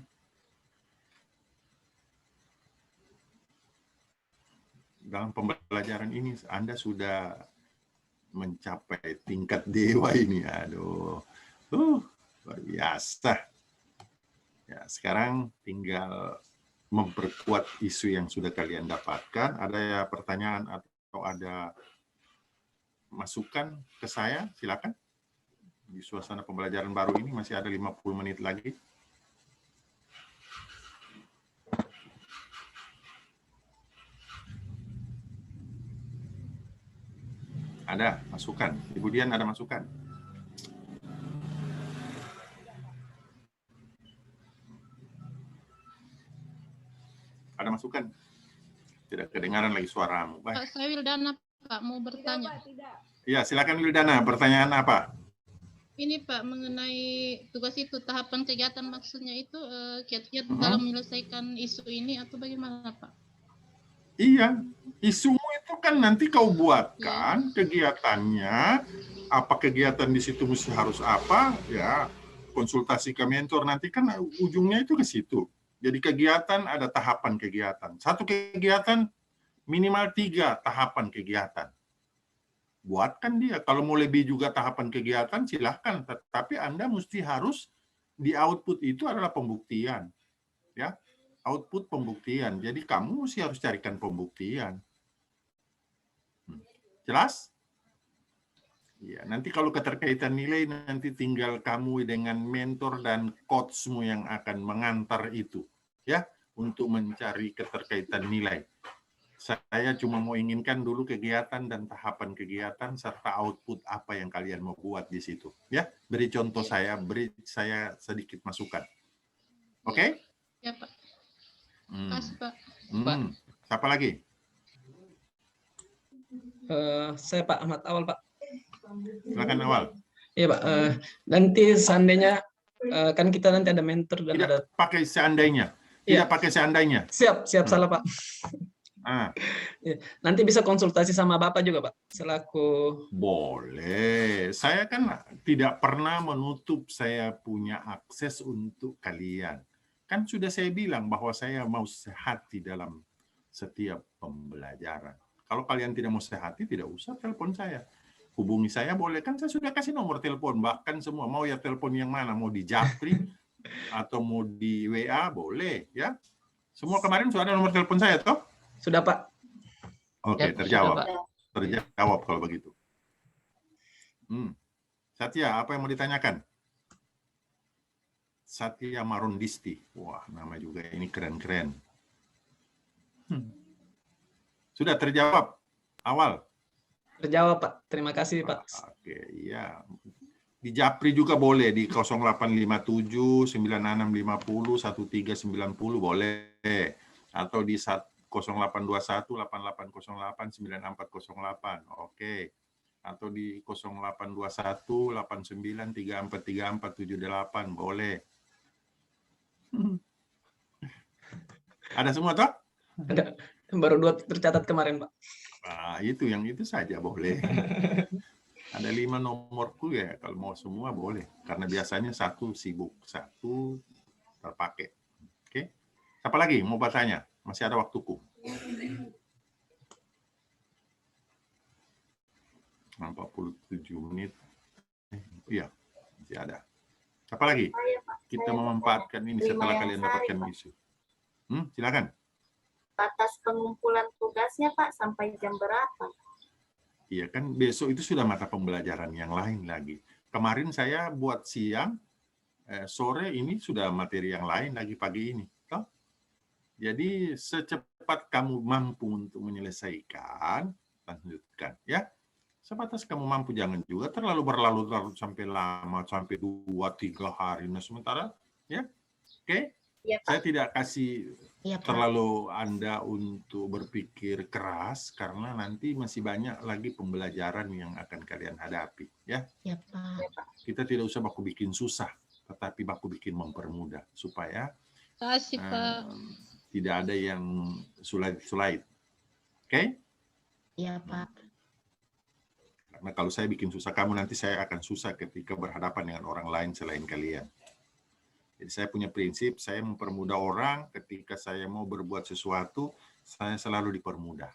Dalam pembelajaran ini Anda sudah mencapai tingkat dewa ini. Aduh. Luar biasa. Ya, sekarang tinggal memperkuat isu yang sudah kalian dapatkan. Ada pertanyaan atau ada masukan ke saya? Silakan. Di suasana pembelajaran baru ini masih ada 50 menit lagi. Ada masukan. Ibu Dian ada masukan? Ada masukan? Tidak kedengaran lagi suaramu. Pak, saya Wildana, Pak, mau bertanya. Iya, silakan Wildana. Pertanyaan apa? Ini Pak, mengenai tugas itu, tahapan kegiatan maksudnya itu kiat-kiat dalam menyelesaikan isu ini atau bagaimana Pak? Iya, isumu itu kan nanti kau buatkan kegiatannya, apa kegiatan di situ mesti harus apa, ya konsultasi ke mentor, nanti kan ujungnya itu ke situ. Jadi kegiatan ada tahapan kegiatan. Satu kegiatan minimal 3 tahapan kegiatan. Buatkan dia. Kalau mau lebih juga tahapan kegiatan silahkan. Tetapi Anda mesti harus di output itu adalah pembuktian. Ya, output pembuktian. Jadi kamu mesti harus carikan pembuktian. Jelas? Ya, nanti kalau keterkaitan nilai nanti tinggal kamu dengan mentor dan coachmu yang akan mengantar itu, ya, untuk mencari keterkaitan nilai. Saya cuma mau inginkan dulu kegiatan dan tahapan kegiatan serta output apa yang kalian mau buat di situ, ya. Beri contoh beri saya sedikit masukan. Oke? Ya, Pak. Makasih, Pak. Siapa lagi? Saya Pak Ahmad Awal, Pak. Silakan Awal. Iya Pak, nanti seandainya kan kita nanti ada mentor dan tidak ada pakai seandainya. Tidak pakai seandainya. Siap salah Pak. Nanti bisa konsultasi sama Bapak juga Pak, selaku. Boleh. Saya kan tidak pernah menutup saya punya akses untuk kalian. Kan sudah saya bilang bahwa saya mau sehat di dalam setiap pembelajaran. Kalau kalian tidak mau sehati, tidak usah telepon saya. Hubungi saya boleh, kan saya sudah kasih nomor telepon, bahkan semua mau ya telepon yang mana, mau di Japri atau mau di WA boleh ya. Semua kemarin sudah ada nomor telepon saya toh? Sudah Pak. Oke, terjawab. Terjawab kalau begitu. Satya, apa yang mau ditanyakan? Satya Marundisti. Wah, nama juga ini keren-keren. Sudah terjawab awal. Terjawab Pak, terima kasih Pak. Oke, iya. Di Japri juga boleh, di 0857 9650 1390 boleh. Atau di 0821 8808 9408. Oke. atau di 0821 89 34 34 78 boleh. Ada semua toh? Ada. Baru 2 tercatat kemarin, Pak. Nah, itu yang itu saja boleh. Ada 5 nomorku ya, kalau mau semua boleh. Karena biasanya 1 sibuk, 1 terpakai. Oke. Siapa lagi mau bertanya? Masih ada waktuku. 47 menit. Iya, masih ada. Apa lagi? Kita memanfaatkan ini setelah kalian dapatkan isu. Silakan. Batas pengumpulan tugasnya Pak sampai jam berapa? Iya kan besok itu sudah mata pembelajaran yang lain lagi. Kemarin saya buat siang, sore ini sudah materi yang lain lagi pagi ini. Toh? Jadi secepat kamu mampu untuk menyelesaikan, lanjutkan ya. Sebatas kamu mampu, jangan juga terlalu berlarut-larut sampai lama, sampai 2-3 hari. Nah sementara ya, oke. Ya, saya tidak kasih Iya, Pak. terlalu Anda untuk berpikir keras karena nanti masih banyak lagi pembelajaran yang akan kalian hadapi ya. Ya, Pak. Kita tidak usah baku bikin susah, tetapi baku bikin mempermudah supaya Kasih, Pak. tidak ada yang sulit-sulit. Oke? Iya, Pak. Karena kalau saya bikin susah kamu, nanti saya akan susah ketika berhadapan dengan orang lain selain kalian. Jadi saya punya prinsip, saya mempermudah orang ketika saya mau berbuat sesuatu, saya selalu dipermudah.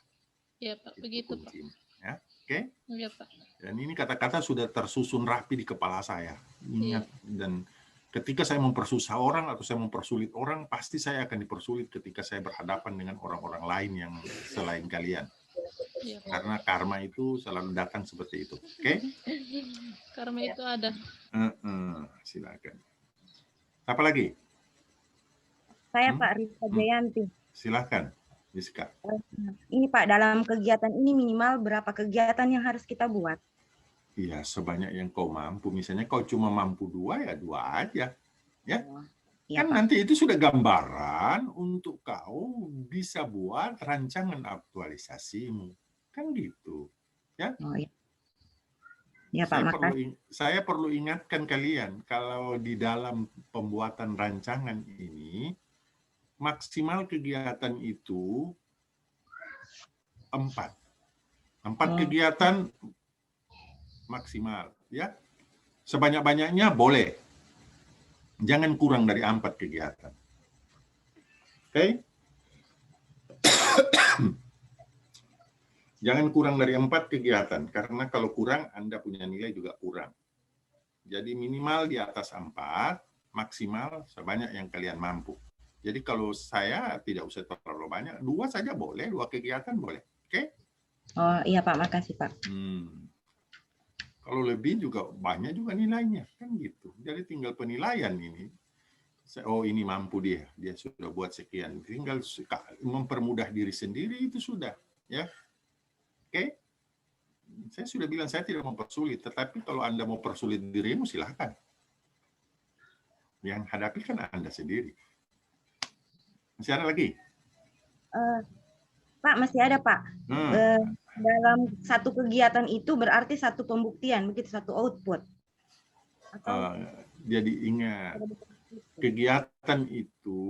Ya, Pak. Begitu, Pak. Ya, oke? Ya, Pak. Dan ini kata-kata sudah tersusun rapi di kepala saya. Ingat, dan ketika saya mempersusah orang atau saya mempersulit orang, pasti saya akan dipersulit ketika saya berhadapan dengan orang-orang lain yang selain kalian. Ya, Pak. Karena karma itu selalu datang seperti itu. Oke? Karma itu ada. Silakan. Apa lagi? Saya Pak Rizka Jayanti. Silakan, Rizka. Ini Pak, dalam kegiatan ini minimal berapa kegiatan yang harus kita buat? Iya, sebanyak yang kau mampu. Misalnya kau cuma mampu 2, ya 2 aja. Ya, kan Pak. nanti itu sudah gambaran untuk kau bisa buat rancangan aktualisasimu. Kan gitu. Ya. Oh, iya. Ya, Pak, Saya perlu ingatkan kalian, kalau di dalam pembuatan rancangan ini, maksimal kegiatan itu 4. 4 kegiatan maksimal. Ya. Sebanyak-banyaknya boleh. Jangan kurang dari 4 kegiatan. Oke? Jangan kurang dari 4 kegiatan, karena kalau kurang, Anda punya nilai juga kurang. Jadi minimal di atas 4, maksimal sebanyak yang kalian mampu. Jadi kalau saya tidak usah terlalu banyak, 2 saja boleh, 2 kegiatan boleh. Oke? Oh iya Pak, makasih Pak. Kalau lebih juga banyak juga nilainya, kan gitu. Jadi tinggal penilaian ini. Oh ini mampu dia sudah buat sekian. Tinggal mempermudah diri sendiri itu sudah. Ya. Oke, saya sudah bilang saya tidak mempersulit, tetapi kalau Anda mau persulit dirimu silahkan. Yang hadapi kan Anda sendiri. Masih ada lagi? Pak, masih ada Pak. Dalam satu kegiatan itu berarti satu pembuktian, begitu, satu output. Jadi ingat, kegiatan itu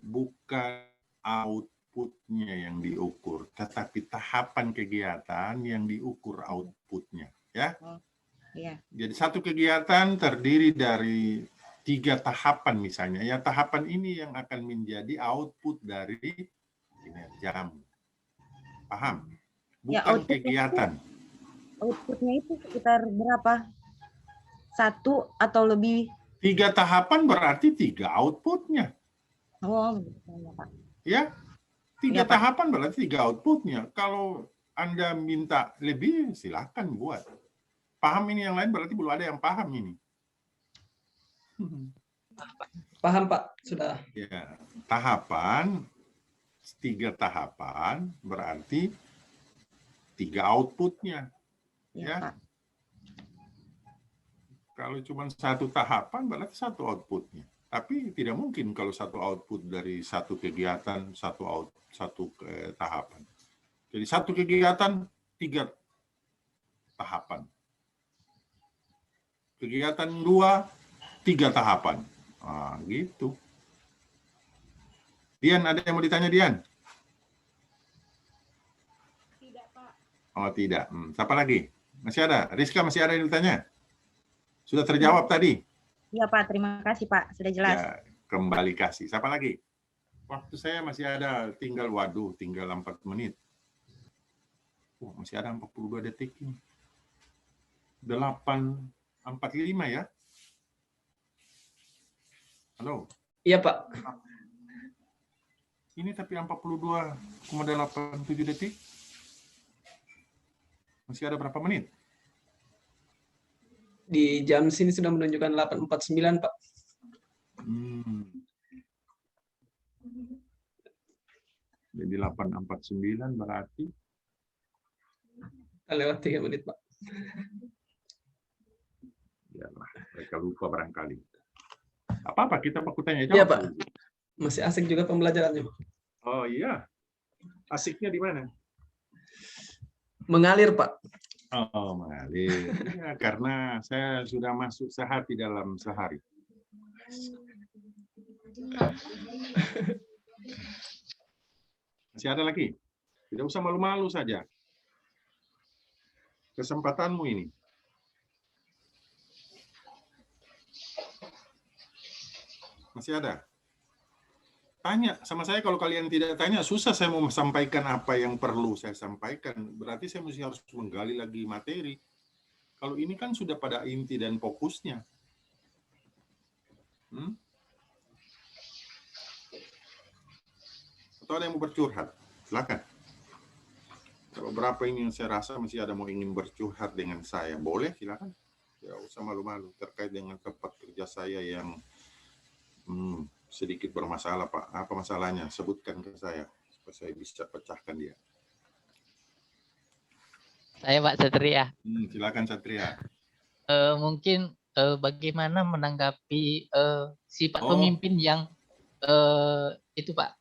bukan outputnya yang diukur, tetapi tahapan kegiatan yang diukur outputnya, ya. Iya. Jadi satu kegiatan terdiri dari 3 tahapan misalnya, ya tahapan ini yang akan menjadi output dari kinerjamu. Paham? Bukan ya, kegiatan. Outputnya itu sekitar berapa? 1 atau lebih? 3 tahapan berarti 3 outputnya. Oh, betul, Pak. Ya, 3 tahapan berarti 3 outputnya. Kalau Anda minta lebih, silakan buat. Paham ini yang lain berarti belum ada yang paham ini. Paham Pak, sudah. Ya, tahapan, 3 tahapan berarti 3 outputnya. Ya. Kalau cuma 1 tahapan berarti 1 outputnya. Tapi tidak mungkin kalau 1 output dari 1 kegiatan, 1 tahapan. Jadi 1 kegiatan, 3 tahapan. Kegiatan 2, 3 tahapan. Nah, gitu. Dian, ada yang mau ditanya, Dian? Tidak, Pak. Oh, tidak. Siapa lagi? Masih ada? Rizka, masih ada yang ditanya? Sudah terjawab tadi? Iya Pak, terima kasih Pak, sudah jelas. Ya, kembali kasih. Siapa lagi? Waktu saya masih ada, tinggal 4 menit. Masih ada 42 detik ini. 8.45 ya? Halo? Iya Pak. Ini tapi 42,87 detik. Masih ada berapa menit? Di jam sini sudah menunjukkan 8.49 Pak. Jadi 8.49 berarti lewat 3 menit Pak. Yalah, mereka lupa barangkali. Apa-apa, kita aku tanya jawab. Iya Pak. Masih asik juga pembelajarannya Pak. Oh iya. Asiknya di mana? Mengalir Pak. Oh, mengalir. Ya, karena saya sudah masuk sehati dalam sehari. Masih ada lagi? Tidak usah malu-malu saja. Kesempatanmu ini. Masih ada? Tanya sama saya, kalau kalian tidak tanya, susah saya mau sampaikan apa yang perlu saya sampaikan. Berarti saya mesti harus menggali lagi materi. Kalau ini kan sudah pada inti dan fokusnya. Atau ada yang mau bercurhat? Silakan. Kalau berapa ini yang saya rasa masih ada mau ingin bercurhat dengan saya, boleh silakan. Ya usah malu-malu terkait dengan tempat kerja saya yang sedikit bermasalah Pak. Apa masalahnya? Sebutkan ke saya supaya saya bisa pecahkan dia. Saya Pak Satria. Silakan Satria. Mungkin bagaimana menanggapi sifat pemimpin yang itu Pak.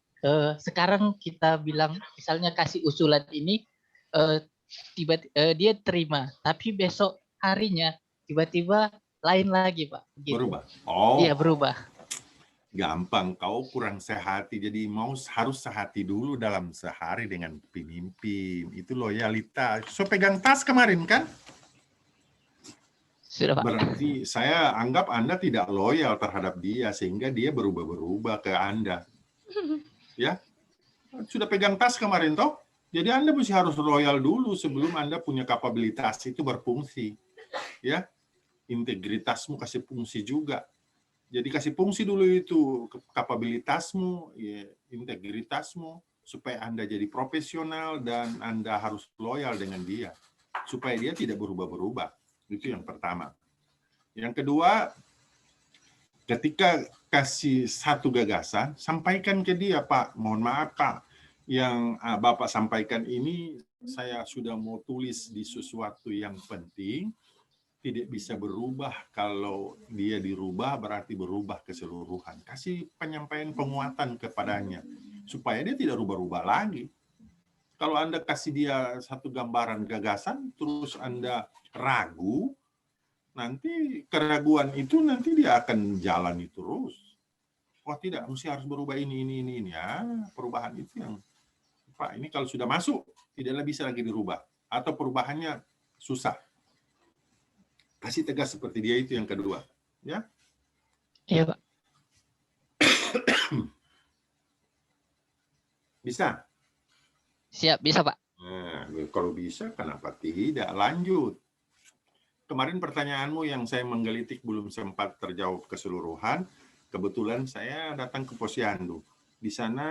Sekarang kita bilang misalnya kasih usulan ini dia terima, tapi besok harinya tiba-tiba lain lagi Pak. Gitu. Berubah. Oh. Iya berubah. Gampang, kau kurang sehati, jadi harus sehati dulu dalam sehari dengan pemimpin. Itu loyalitas. So pegang tas kemarin kan? Sudah Pak. Berarti saya anggap Anda tidak loyal terhadap dia sehingga dia berubah-berubah ke Anda. Ya, sudah pegang tas kemarin toh? Jadi Anda mesti harus loyal dulu sebelum Anda punya kapabilitas itu berfungsi. Ya, integritasmu kasih fungsi juga. Jadi kasih fungsi dulu itu kapabilitasmu, ya, integritasmu, supaya Anda jadi profesional dan Anda harus loyal dengan dia, supaya dia tidak berubah-berubah. Itu yang pertama. Yang kedua, ketika kasih satu gagasan, sampaikan ke dia, Pak, mohon maaf Pak, yang Bapak sampaikan ini saya sudah mau tulis di sesuatu yang penting, tidak bisa berubah. Kalau dia dirubah berarti berubah keseluruhan. Kasih penyampaian penguatan kepadanya supaya dia tidak rubah-rubah lagi. Kalau Anda kasih dia satu gambaran gagasan terus Anda ragu, nanti keraguan itu nanti dia akan jalani terus. Wah tidak, mesti harus berubah ini. Ya, perubahan itu yang Pak, ini kalau sudah masuk tidak bisa lagi dirubah atau perubahannya susah. Kasih tegas seperti dia, itu yang kedua, ya. Iya Pak. Bisa? Siap, bisa Pak. Nah, kalau bisa, kenapa tidak? Lanjut. Kemarin pertanyaanmu yang saya menggelitik belum sempat terjawab keseluruhan. Kebetulan saya datang ke Posyandu. Di sana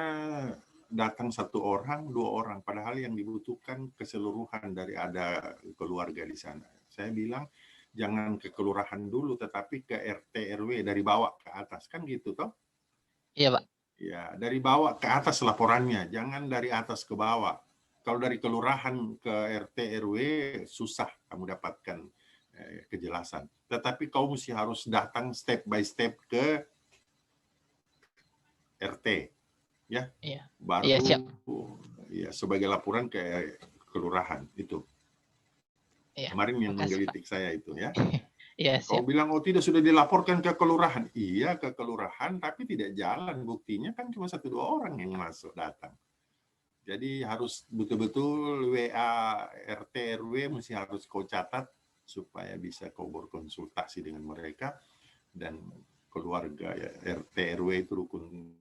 datang 1 orang, 2 orang. Padahal yang dibutuhkan keseluruhan dari ada keluarga di sana. Saya bilang, jangan ke kelurahan dulu, tetapi ke RT RW dari bawah ke atas, kan gitu toh? Iya Pak. Ya, dari bawah ke atas laporannya, jangan dari atas ke bawah. Kalau dari kelurahan ke RT RW susah kamu dapatkan kejelasan. Tetapi kau mesti harus datang step by step ke RT, ya. Iya. Baru siap. Ya sebagai laporan ke kelurahan itu. Iya, Kemarin yang makasih, Pak. menggelitik saya itu ya. Iya, Kau siap. bilang, oh tidak sudah dilaporkan ke kelurahan. Iya, ke kelurahan, tapi tidak jalan. Buktinya kan cuma 1-2 orang yang masuk datang. Jadi harus betul-betul WA, RT, RW mesti harus kau catat supaya bisa kau berkonsultasi dengan mereka. Dan keluarga, ya, RT, RW itu rukun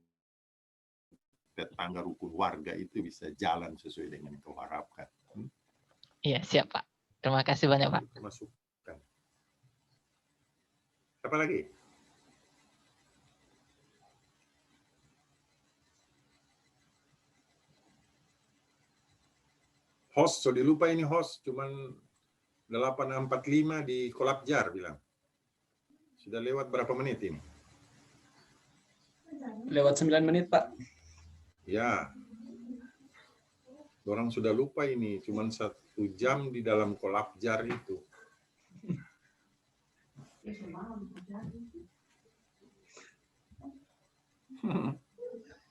tetangga, rukun warga itu bisa jalan sesuai dengan yang kau harapkan. Iya, siap, Pak. Terima kasih banyak, Pak. Masukkan. Apa lagi? Host, so dilupa ini host, cuman 8.45 di Kolabjar bilang. Sudah lewat berapa menit ini? Lewat 9 menit, Pak. Ya. Orang sudah lupa ini, cuman 1 jam di dalam Kolabjar itu.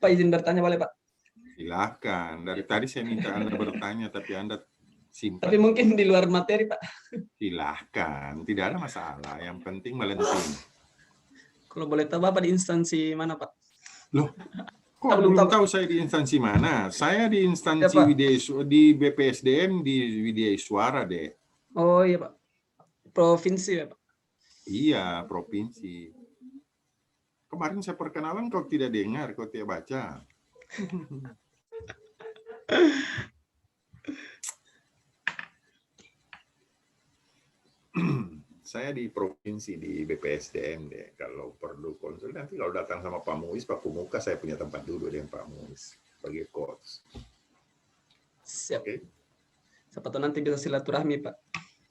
Pak izin bertanya boleh, Pak? Silahkan. Dari tadi saya minta Anda bertanya, tapi Anda simpan. Tapi mungkin di luar materi, Pak. Silahkan. Tidak ada masalah. Yang penting melenting. Kalau boleh tahu Bapak di instansi mana, Pak? Loh, kok belum tahu saya di instansi mana? Saya di instansi Ya, di BPSDM di Widya Iswara, deh. Oh iya, Pak. Provinsi ya, Pak? Iya, provinsi. Kemarin saya perkenalan kau tidak dengar, kau tidak baca. Saya di provinsi di BPSDM deh. Kalau perlu konsul nanti kalau datang sama Pak Muiz, Pak Pemuka, saya punya tempat duduk dengan Pak Muiz sebagai coach. Siap. Okay. Siapa tahu nanti bisa silaturahmi, Pak.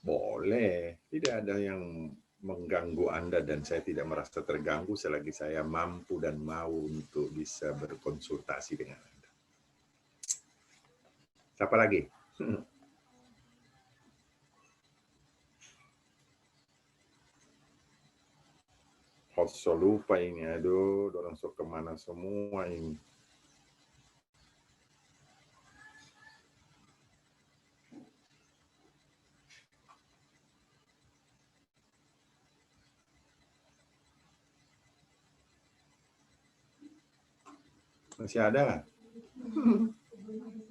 Boleh. Tidak ada yang mengganggu Anda dan saya tidak merasa terganggu selagi saya mampu dan mau untuk bisa berkonsultasi dengan Anda. Siapa lagi? Host lupa ini, aduh, orang sok kemana semua ini. Masih ada?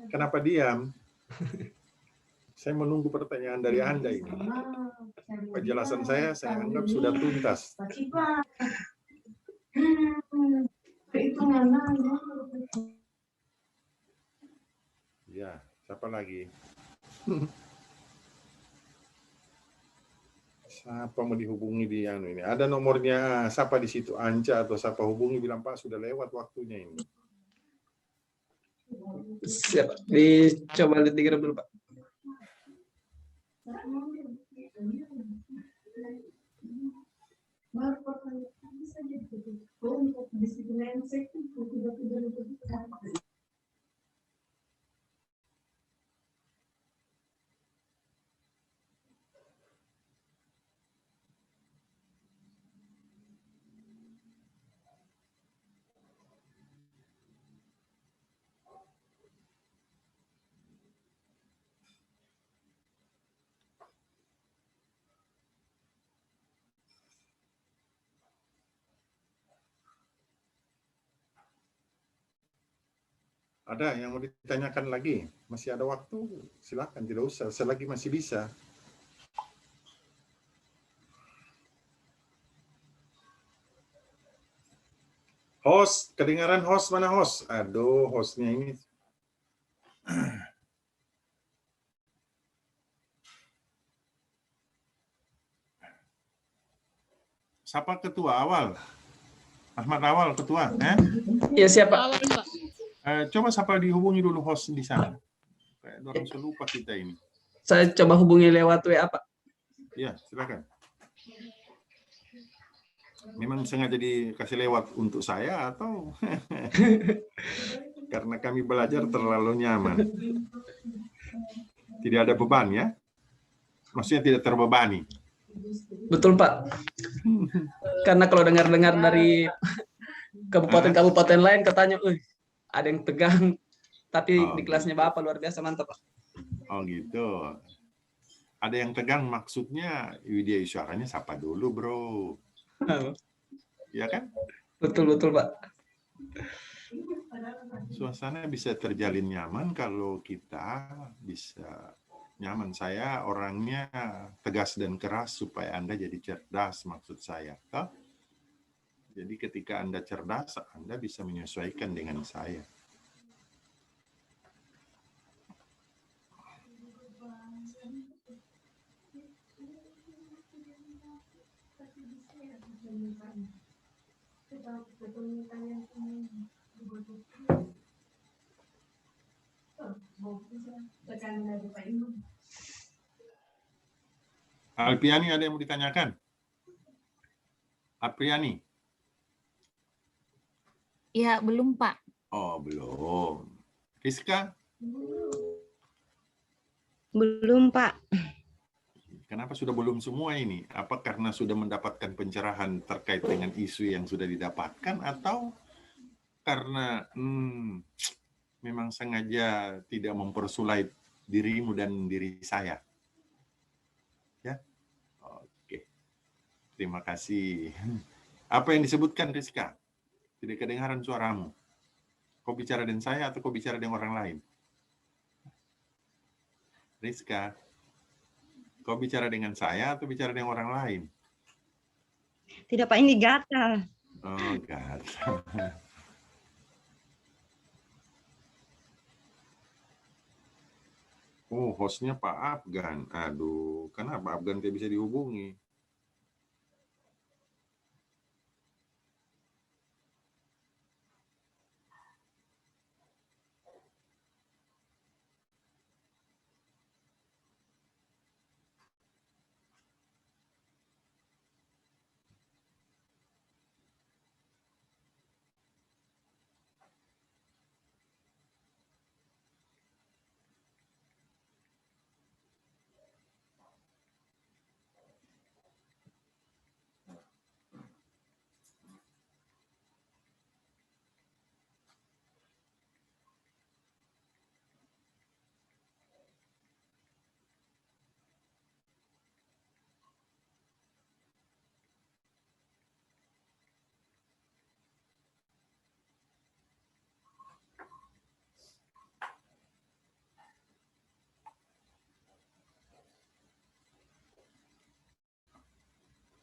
Kenapa diam? Saya menunggu pertanyaan dari Anda ini. Penjelasan saya anggap sudah tuntas. Ya, siapa lagi? Siapa mau dihubungi di ini? Ada nomornya, siapa di situ? Anca atau siapa hubungi bilang Pak sudah lewat waktunya ini. Siap. Dicoba lihat di grup dulu, Pak. Ada yang mau ditanyakan lagi? Masih ada waktu? Silakan, tidak usah. Selagi masih bisa. Host, kedengaran host? Mana host? Aduh, hostnya ini. Siapa ketua awal? Ahmad Awal ketua, Iya, siapa? Coba siapa dihubungi dulu host di sana. Kayak orang selupa kita ini. Saya coba hubungi lewat WA, Pak. Ya, silakan. Memang sengaja dikasih lewat untuk saya atau karena kami belajar terlalu nyaman. Tidak ada beban ya? Maksudnya tidak terbebani. Betul, Pak. Karena kalau dengar-dengar dari kabupaten-kabupaten lain katanya, ada yang tegang, tapi di kelasnya Bapak luar biasa mantap, Pak. Oh gitu. Ada yang tegang maksudnya Widya Isyaranya sapa dulu, Bro. Ya kan? Betul Pak. Suasana bisa terjalin nyaman kalau kita bisa nyaman. Saya orangnya tegas dan keras supaya Anda jadi cerdas, maksud saya. Toh? Jadi ketika Anda cerdas, Anda bisa menyesuaikan dengan saya. Alpiani, ada yang mau ditanyakan? Alpiani? Ya, belum Pak. Oh, belum. Rizka? Belum, Pak. Kenapa sudah belum semua ini? Apa karena sudah mendapatkan pencerahan terkait dengan isu yang sudah didapatkan, atau karena memang sengaja tidak mempersulit dirimu dan diri saya? Ya, oke. Terima kasih. Apa yang disebutkan, Rizka? Tidak kedengaran suaramu. Kau bicara dengan saya atau kau bicara dengan orang lain? Rizka, kau bicara dengan saya atau bicara dengan orang lain? Tidak, Pak, ini gatal. Oh, gatal. Oh, hostnya Pak Afgan. Aduh, kenapa Afgan tidak bisa dihubungi?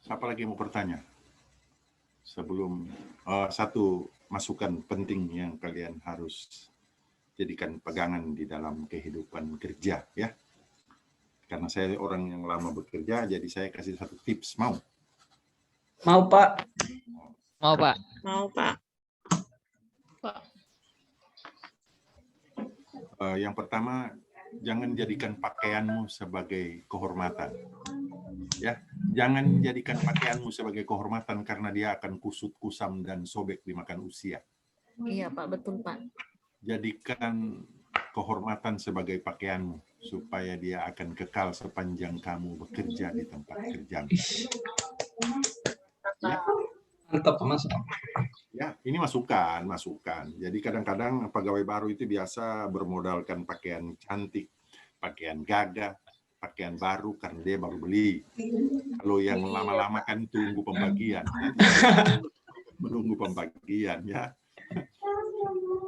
Siapa lagi yang mau bertanya? Sebelum satu masukan penting yang kalian harus jadikan pegangan di dalam kehidupan kerja, ya. Karena saya orang yang lama bekerja, jadi saya kasih satu tips. Mau? Mau, Pak. Mau, Pak. Mau, Pak. Yang pertama, jangan jadikan pakaianmu sebagai kehormatan. Ya, jangan jadikan pakaianmu sebagai kehormatan karena dia akan kusut, kusam, dan sobek dimakan usia. Iya, Pak, betul, Pak. Jadikan kehormatan sebagai pakaianmu supaya dia akan kekal sepanjang kamu bekerja di tempat kerjamu. Ya. Mantap, Mas. Ya, ini masukan. Jadi kadang-kadang pegawai baru itu biasa bermodalkan pakaian cantik, pakaian gagah, pakaian baru karena dia baru beli. Kalau yang lama-lama kan tunggu pembagian. Menunggu pembagian, ya.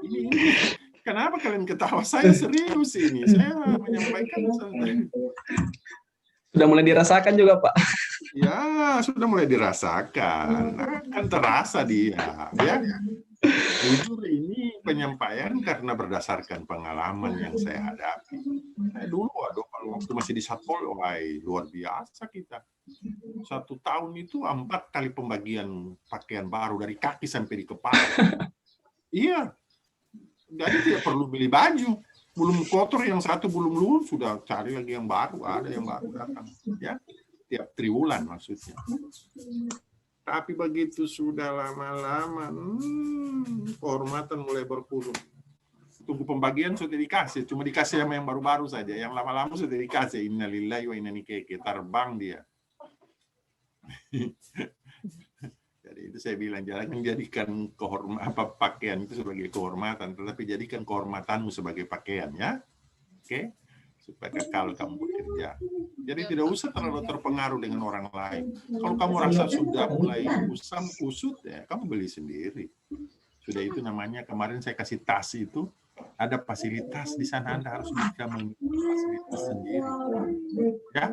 Ini kenapa kalian ketawa? Saya serius ini. Saya menyampaikan santai. Sudah mulai dirasakan juga, Pak. Ya, sudah mulai dirasakan. Akan terasa dia, ya. Jujur ini penyampaian karena berdasarkan pengalaman yang saya hadapi. Saya dulu, kalau waktu masih di Satpol, luar biasa kita. 1 tahun itu 4 kali pembagian pakaian baru dari kaki sampai di kepala. Iya. Jadi tidak perlu beli baju. Belum kotor yang satu belum lulus, sudah cari lagi yang baru. Ada yang baru datang. Ya, tiap triwulan maksudnya. Tapi begitu sudah lama-lama, kehormatan mulai berkurang. Tunggu pembagian sudah dikasih, cuma dikasih sama yang baru-baru saja. Yang lama-lama sudah dikasih. Innalillahi wa inna ilaihi raji'un. Terbang dia. Jadi itu saya bilang, jangan menjadikan pakaian itu sebagai kehormatan, tetapi jadikan kehormatanmu sebagai pakaian, ya. Oke? supaya kekal kamu bekerja. Jadi tidak usah terlalu terpengaruh dengan orang lain. Kalau kamu rasa sudah mulai kusut, ya kamu beli sendiri. Sudah itu namanya, kemarin saya kasih tas itu, ada fasilitas di sana, Anda harus bisa mengikuti fasilitas sendiri. Ya,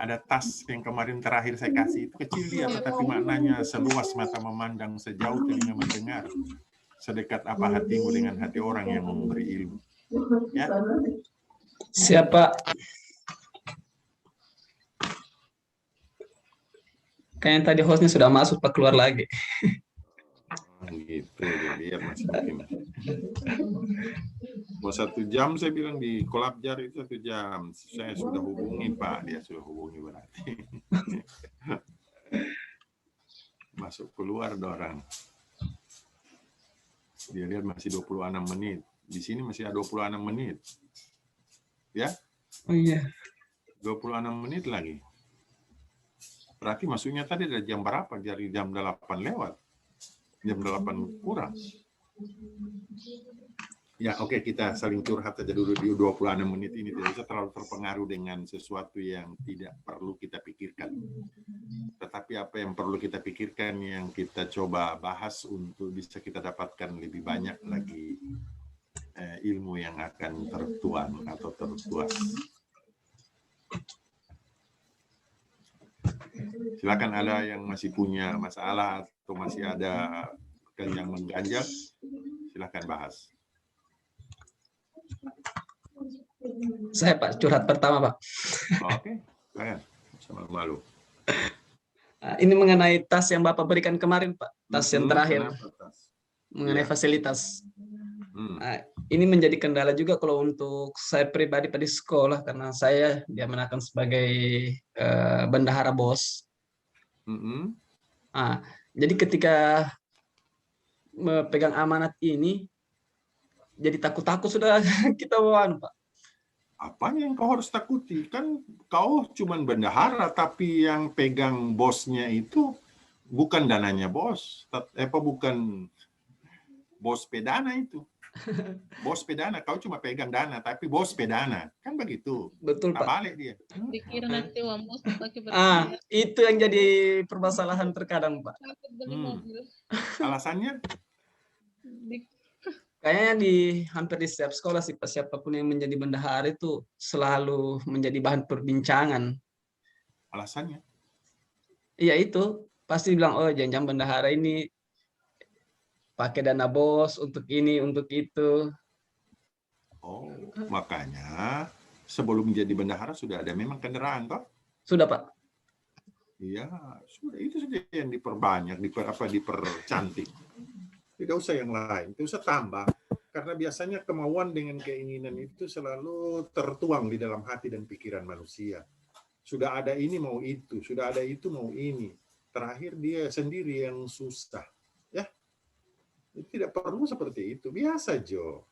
ada tas yang kemarin terakhir saya kasih, itu kecil dia, tetapi maknanya seluas mata memandang, sejauh telinga mendengar, sedekat apa hatimu dengan hati orang yang memberi ilmu. Ya. Siapa? Kayaknya tadi hostnya sudah masuk, Pak, keluar lagi. Gitu, dia masih mungkin. Mau 1 jam saya bilang di Kolabjar itu 1 jam. Saya sudah hubungi Pak, dia sudah hubungi berarti. Masuk keluar orang. Dia lihat masih 26 menit. Di sini masih ada 26 menit. Ya? Oh iya. 26 menit lagi. Berarti masuknya tadi dari jam berapa? Dari jam 8 lewat. Jam 8 kurang. Ya, oke, kita saling curhat saja dulu di 26 menit ini. Tidak usah terlalu terpengaruh dengan sesuatu yang tidak perlu kita pikirkan. Tetapi apa yang perlu kita pikirkan, yang kita coba bahas untuk bisa kita dapatkan lebih banyak lagi ilmu yang akan tertuang atau tertuas. Silakan, ada yang masih punya masalah atau masih ada yang mengganjal, silakan bahas. Saya Pak, curhat pertama Pak. Oke, silakan. Sama malu. Ini mengenai tas yang Bapak berikan kemarin Pak, tas yang terakhir. Mengenai fasilitas. Ini menjadi kendala juga kalau untuk saya pribadi pada sekolah, karena saya diamanahkan sebagai bendahara BOS. Jadi ketika memegang amanat ini, jadi takut-takut sudah kita bawa, Pak. Apanya yang kau harus takuti? Kan kau cuman bendahara, tapi yang pegang bosnya itu bukan dananya bos, bukan bos pedana itu. Bos pedana, kau cuma pegang dana, tapi bos pedana, kan begitu. Betul Pak. Balik dia. Dikira nanti uang bos pakai itu yang jadi permasalahan terkadang Pak. Alasannya? Kayaknya hampir di setiap sekolah sih Pak, siapapun yang menjadi bendahara itu selalu menjadi bahan perbincangan. Alasannya? Iya itu, pasti bilang, oh jangan-jangan bendahara ini pakai dana bos untuk ini, untuk itu. Oh, makanya sebelum menjadi bendahara sudah ada memang kendaraan, toh? Sudah Pak. Iya, sudah, itu saja yang diperbanyak, dipercantik. Tidak usah yang lain, tidak usah tambah. Karena biasanya kemauan dengan keinginan itu selalu tertuang di dalam hati dan pikiran manusia. Sudah ada ini mau itu, sudah ada itu mau ini. Terakhir dia sendiri yang susah. Ya, tidak perlu seperti itu. Biasa, Jo.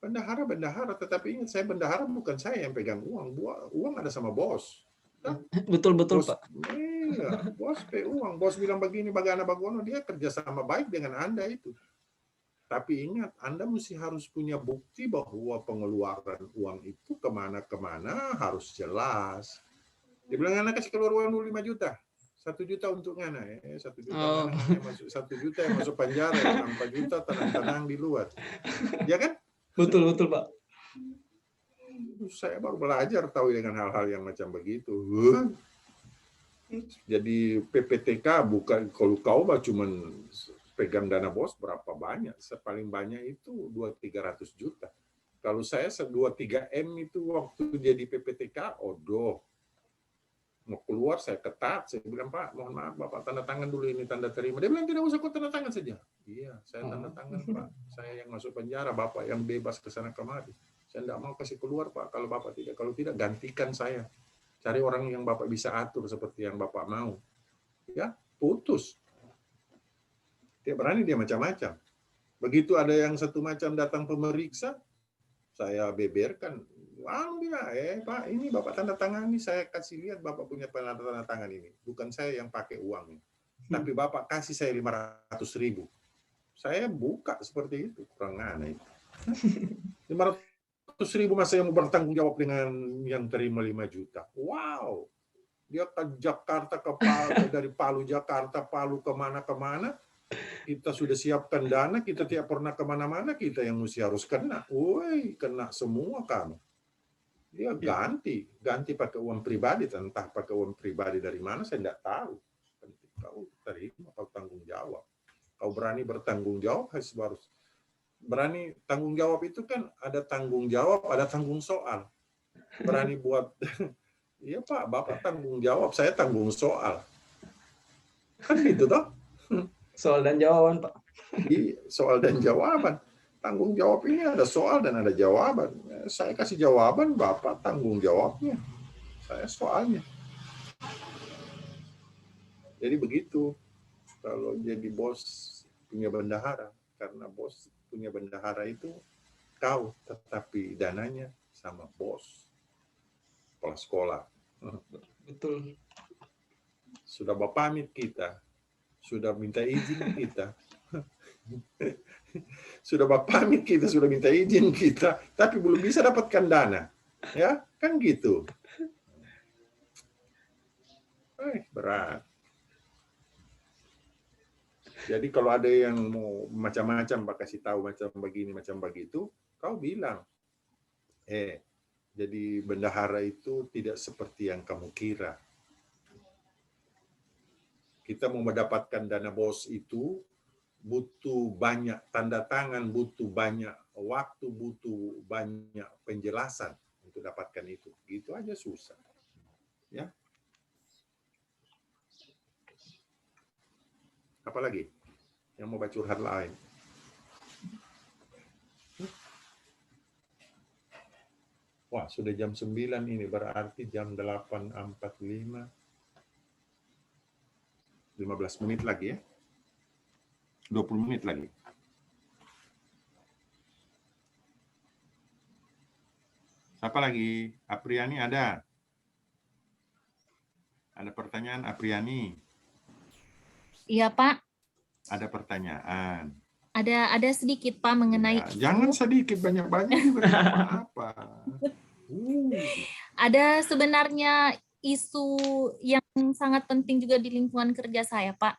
Bendahara, tetapi ingat, saya bendahara bukan saya yang pegang uang. Uang ada sama bos. Betul-betul Pak. Iya, bos uang. Bos bilang begini, bagaimana bagono, dia kerjasama baik dengan Anda itu. Tapi ingat, Anda mesti harus punya bukti bahwa pengeluaran uang itu kemana-kemana harus jelas. Dia bilang, Anda kasih keluar uang dulu 5 juta. 1 juta untuk Ngana. 1 juta masuk, 1 juta yang masuk penjara, 4 juta tenang-tenang di luar. Ya kan? Betul-betul Pak. Saya baru belajar tahu dengan hal-hal yang macam begitu. Jadi PPTK bukan, kalau kau cuma pegang dana bos berapa banyak? Paling banyak itu 200-300 juta. Kalau saya 2-3 M itu waktu jadi PPTK, mau keluar saya ketat, saya bilang, Pak, mohon maaf Bapak tanda tangan dulu ini tanda terima. Dia bilang, tidak usah kok tanda tangan saja. Iya, saya tanda tangan Pak. Saya yang masuk penjara, Bapak yang bebas ke sana kemari. Saya tidak mau kasih keluar Pak kalau Bapak tidak. Kalau tidak, gantikan saya. Cari orang yang Bapak bisa atur seperti yang Bapak mau. Ya, putus. Dia berani dia macam-macam. Begitu ada yang satu macam datang pemeriksa, saya beberkan. Wah, Pak, ini Bapak tanda tangan ini, saya kasih lihat Bapak punya tanda tangan ini. Bukan saya yang pakai uangnya. Tapi Bapak kasih saya 500.000. Saya buka seperti itu, kurang aneh. 500 200.000 masa yang bertanggung jawab dengan yang terima 5 juta. Wow. Dia ke Jakarta, dari Palu, Jakarta, Palu kemana-kemana. Kita sudah siapkan dana, kita tidak pernah kemana-mana, kita yang mesti harus kena. Woi, kena semua kamu. Dia ganti pakai uang pribadi, entah pakai uang pribadi dari mana, saya tidak tahu. Kau terima, kau tanggung jawab. Kau berani bertanggung jawab, harus berani tanggung jawab itu kan ada tanggung jawab, ada tanggung soal. Berani buat, iya Pak, Bapak tanggung jawab, saya tanggung soal. Kan gitu toh? Soal dan jawaban, Pak. Soal dan jawaban. Tanggung jawab ini ada soal dan ada jawaban. Saya kasih jawaban, Bapak tanggung jawabnya. Saya soalnya. Jadi begitu. Kalau jadi bos punya bendahara. Karena bos punya bendahara itu kau, tetapi dananya sama bos. Kepala sekolah. Betul. Sudah pamit kita. Sudah minta izin kita. Sudah pamit kita, sudah minta izin kita, tapi belum bisa dapatkan dana. Ya, kan gitu. Berat. Jadi kalau ada yang mau macam-macam, Pak kasih tahu macam begini, macam begitu, kau bilang, jadi bendahara itu tidak seperti yang kamu kira. Kita mau mendapatkan dana bos itu butuh banyak tanda tangan, butuh banyak waktu, butuh banyak penjelasan untuk dapatkan itu. Gitu aja susah. Ya. Apalagi yang mau curhat lain? Wah, sudah jam 9 ini, berarti jam 8.45. 15 menit lagi ya. 20 menit lagi. Siapa lagi? Apriani ada? Ada pertanyaan, Apriani? Iya, Pak. Ada pertanyaan. Ada sedikit, Pak, mengenai Ya, jangan sedikit, banyak-banyak juga tidak apa-apa. Ada sebenarnya isu yang sangat penting juga di lingkungan kerja saya, Pak.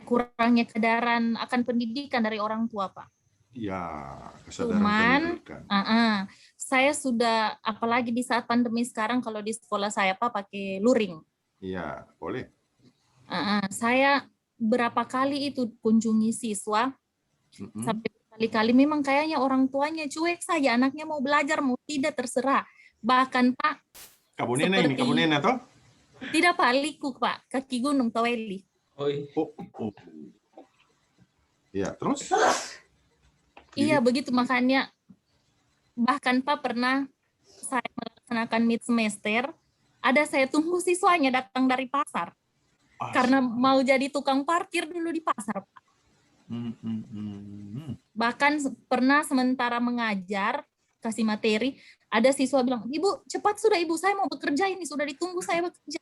Kurangnya kesadaran akan pendidikan dari orang tua, Pak. Ya, kesadaran Cuman, pendidikan. saya sudah, apalagi di saat pandemi sekarang, kalau di sekolah saya, Pak, pakai luring. Iya, boleh. Saya berapa kali itu kunjungi siswa, sampai berkali-kali memang kayaknya orang tuanya cuek saja, anaknya mau belajar, mau tidak, terserah. Bahkan, Pak, Kabunena ini, Kabunena toh? tidak, Pak, Liku, Pak, kaki gunung Taweli. Oh. Ya, terus? Iya, begitu makanya. Bahkan Pak pernah saya melaksanakan mid semester, ada saya tunggu siswanya datang dari pasar. Karena mau jadi tukang parkir dulu di pasar, Pak. Bahkan pernah sementara mengajar, kasih materi, ada siswa bilang, "Ibu, cepat sudah Ibu, saya mau bekerja ini, sudah ditunggu saya bekerja."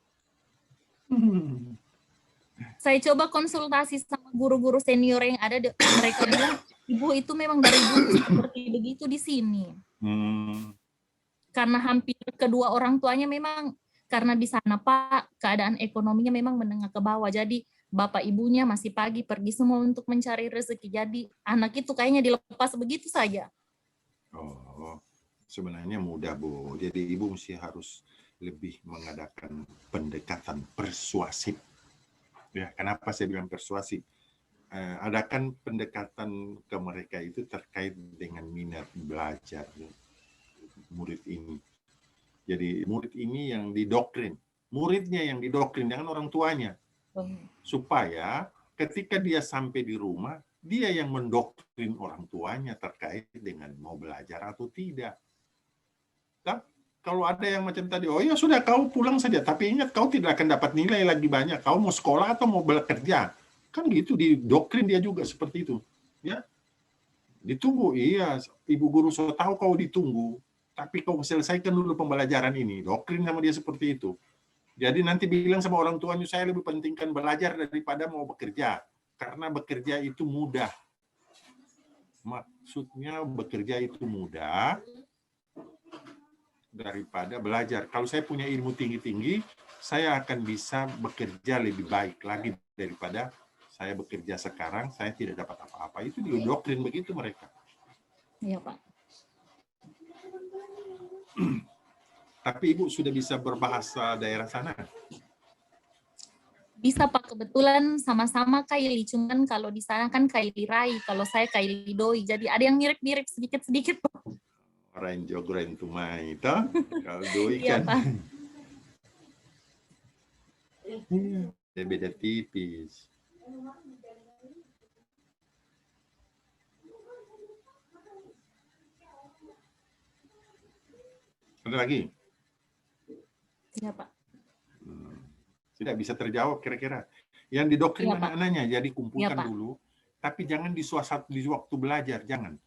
Saya coba konsultasi sama guru-guru senior yang ada, mereka bilang, "Ibu itu memang dari dulu seperti begitu di sini." Karena hampir kedua orang tuanya memang, karena di sana Pak, keadaan ekonominya memang menengah ke bawah, jadi bapak ibunya masih pagi pergi semua untuk mencari rezeki, jadi anak itu kayaknya dilepas begitu saja. Oh, sebenarnya mudah, Bu. Jadi Ibu mesti harus lebih mengadakan pendekatan persuasif. Ya, kenapa saya bilang persuasif? Adakan pendekatan ke mereka itu terkait dengan minat belajar murid ini. Jadi murid ini yang didoktrin, muridnya yang didoktrin, jangan orang tuanya. Supaya ketika dia sampai di rumah, dia yang mendoktrin orang tuanya terkait dengan mau belajar atau tidak. Nah, kalau ada yang macam tadi, oh ya sudah kau pulang saja, tapi ingat kau tidak akan dapat nilai lagi banyak. Kau mau sekolah atau mau bekerja? Kan gitu, didoktrin dia juga seperti itu. Ya, ditunggu. Iya, ibu guru so tahu kau ditunggu, tapi kau selesaikan dulu pembelajaran ini. Doktrin sama dia seperti itu. Jadi nanti bilang sama orang tuanya, saya lebih pentingkan belajar daripada mau bekerja. Karena bekerja itu mudah. Maksudnya bekerja itu mudah, daripada belajar. Kalau saya punya ilmu tinggi-tinggi, saya akan bisa bekerja lebih baik lagi daripada saya bekerja sekarang, saya tidak dapat apa-apa. Itu didoktrin begitu mereka. Iya, Pak. Tapi Ibu sudah bisa berbahasa daerah sana? Bisa, Pak. Kebetulan sama-sama Kaili, cuman kalau di sana kan Kaili Rai, kalau saya Kaili Doi. Jadi ada yang mirip-mirip sedikit-sedikit, Pak. Orang jogren tumai, toh? Kalau Doi Iya, kan. Pak. Beda tipis. Ada lagi? Iya, Pak. Tidak bisa terjawab kira-kira. Yang didoktrin Iya, Pak. anak-anaknya, jadi Iya, kumpulkan Pak. dulu, tapi jangan di waktu belajar, jangan.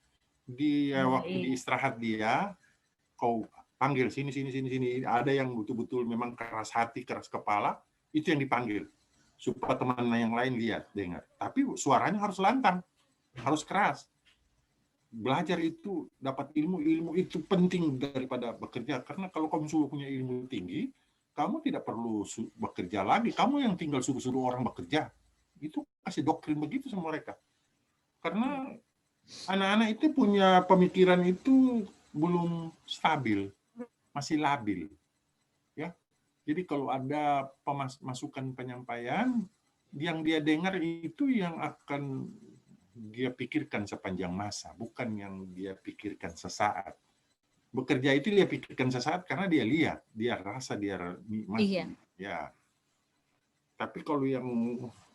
Di waktu di istirahat dia, kau panggil sini. Ada yang betul-betul memang keras hati, keras kepala, itu yang dipanggil. Supaya teman yang lain lihat, dengar. Tapi suaranya harus lantang, harus keras. Belajar itu, dapat ilmu itu penting daripada bekerja. Karena kalau kamu sudah punya ilmu tinggi, kamu tidak perlu bekerja lagi. Kamu yang tinggal suruh-suruh orang bekerja. Itu kasih doktrin begitu sama mereka. Karena anak-anak itu punya pemikiran itu belum stabil, masih labil. Ya. Jadi kalau ada masukan penyampaian, yang dia dengar itu yang akan dia pikirkan sepanjang masa, bukan yang dia pikirkan sesaat. Bekerja itu dia pikirkan sesaat karena dia lihat, dia rasa, dia nikmati. Iya. Ya. Tapi kalau yang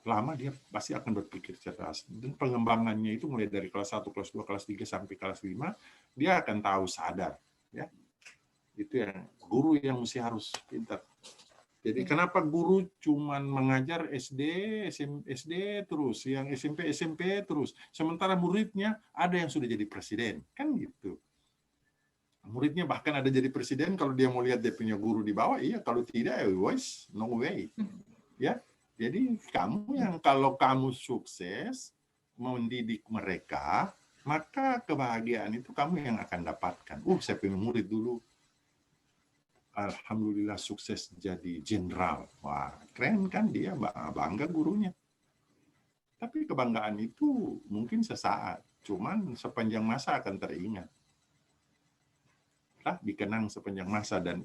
lama dia pasti akan berpikir cerdas. Dan pengembangannya itu mulai dari kelas 1, kelas 2, kelas 3 sampai kelas 5, dia akan tahu sadar, ya. Itu yang guru yang mesti harus pintar. Jadi kenapa guru cuman mengajar SD terus, yang SMP terus, sementara muridnya ada yang sudah jadi presiden, kan gitu. Muridnya bahkan ada jadi presiden kalau dia mau lihat dia punya guru di bawah, iya, kalau tidak, wes, no way. Ya, jadi kamu yang kalau kamu sukses mendidik mereka, maka kebahagiaan itu kamu yang akan dapatkan. Saya punya murid dulu, alhamdulillah sukses jadi jenderal. Wah, keren kan dia, bangga gurunya. Tapi kebanggaan itu mungkin sesaat, cuman sepanjang masa akan teringat. Dikenang sepanjang masa dan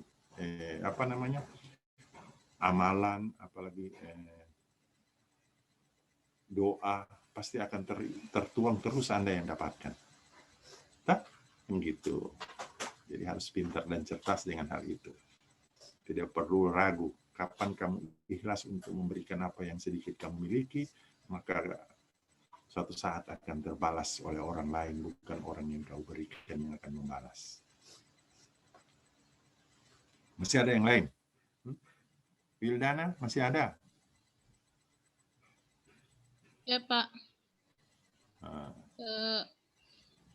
amalan, apalagi doa pasti akan tertuang terus Anda yang dapatkan. Begitu. Jadi harus pintar dan cerdas dengan hal itu. Tidak perlu ragu. Kapan kamu ikhlas untuk memberikan apa yang sedikit kamu miliki, maka suatu saat akan terbalas oleh orang lain, bukan orang yang kau berikan yang akan membalas. Masih ada yang lain? Wildana, masih ada? Ya, Pak.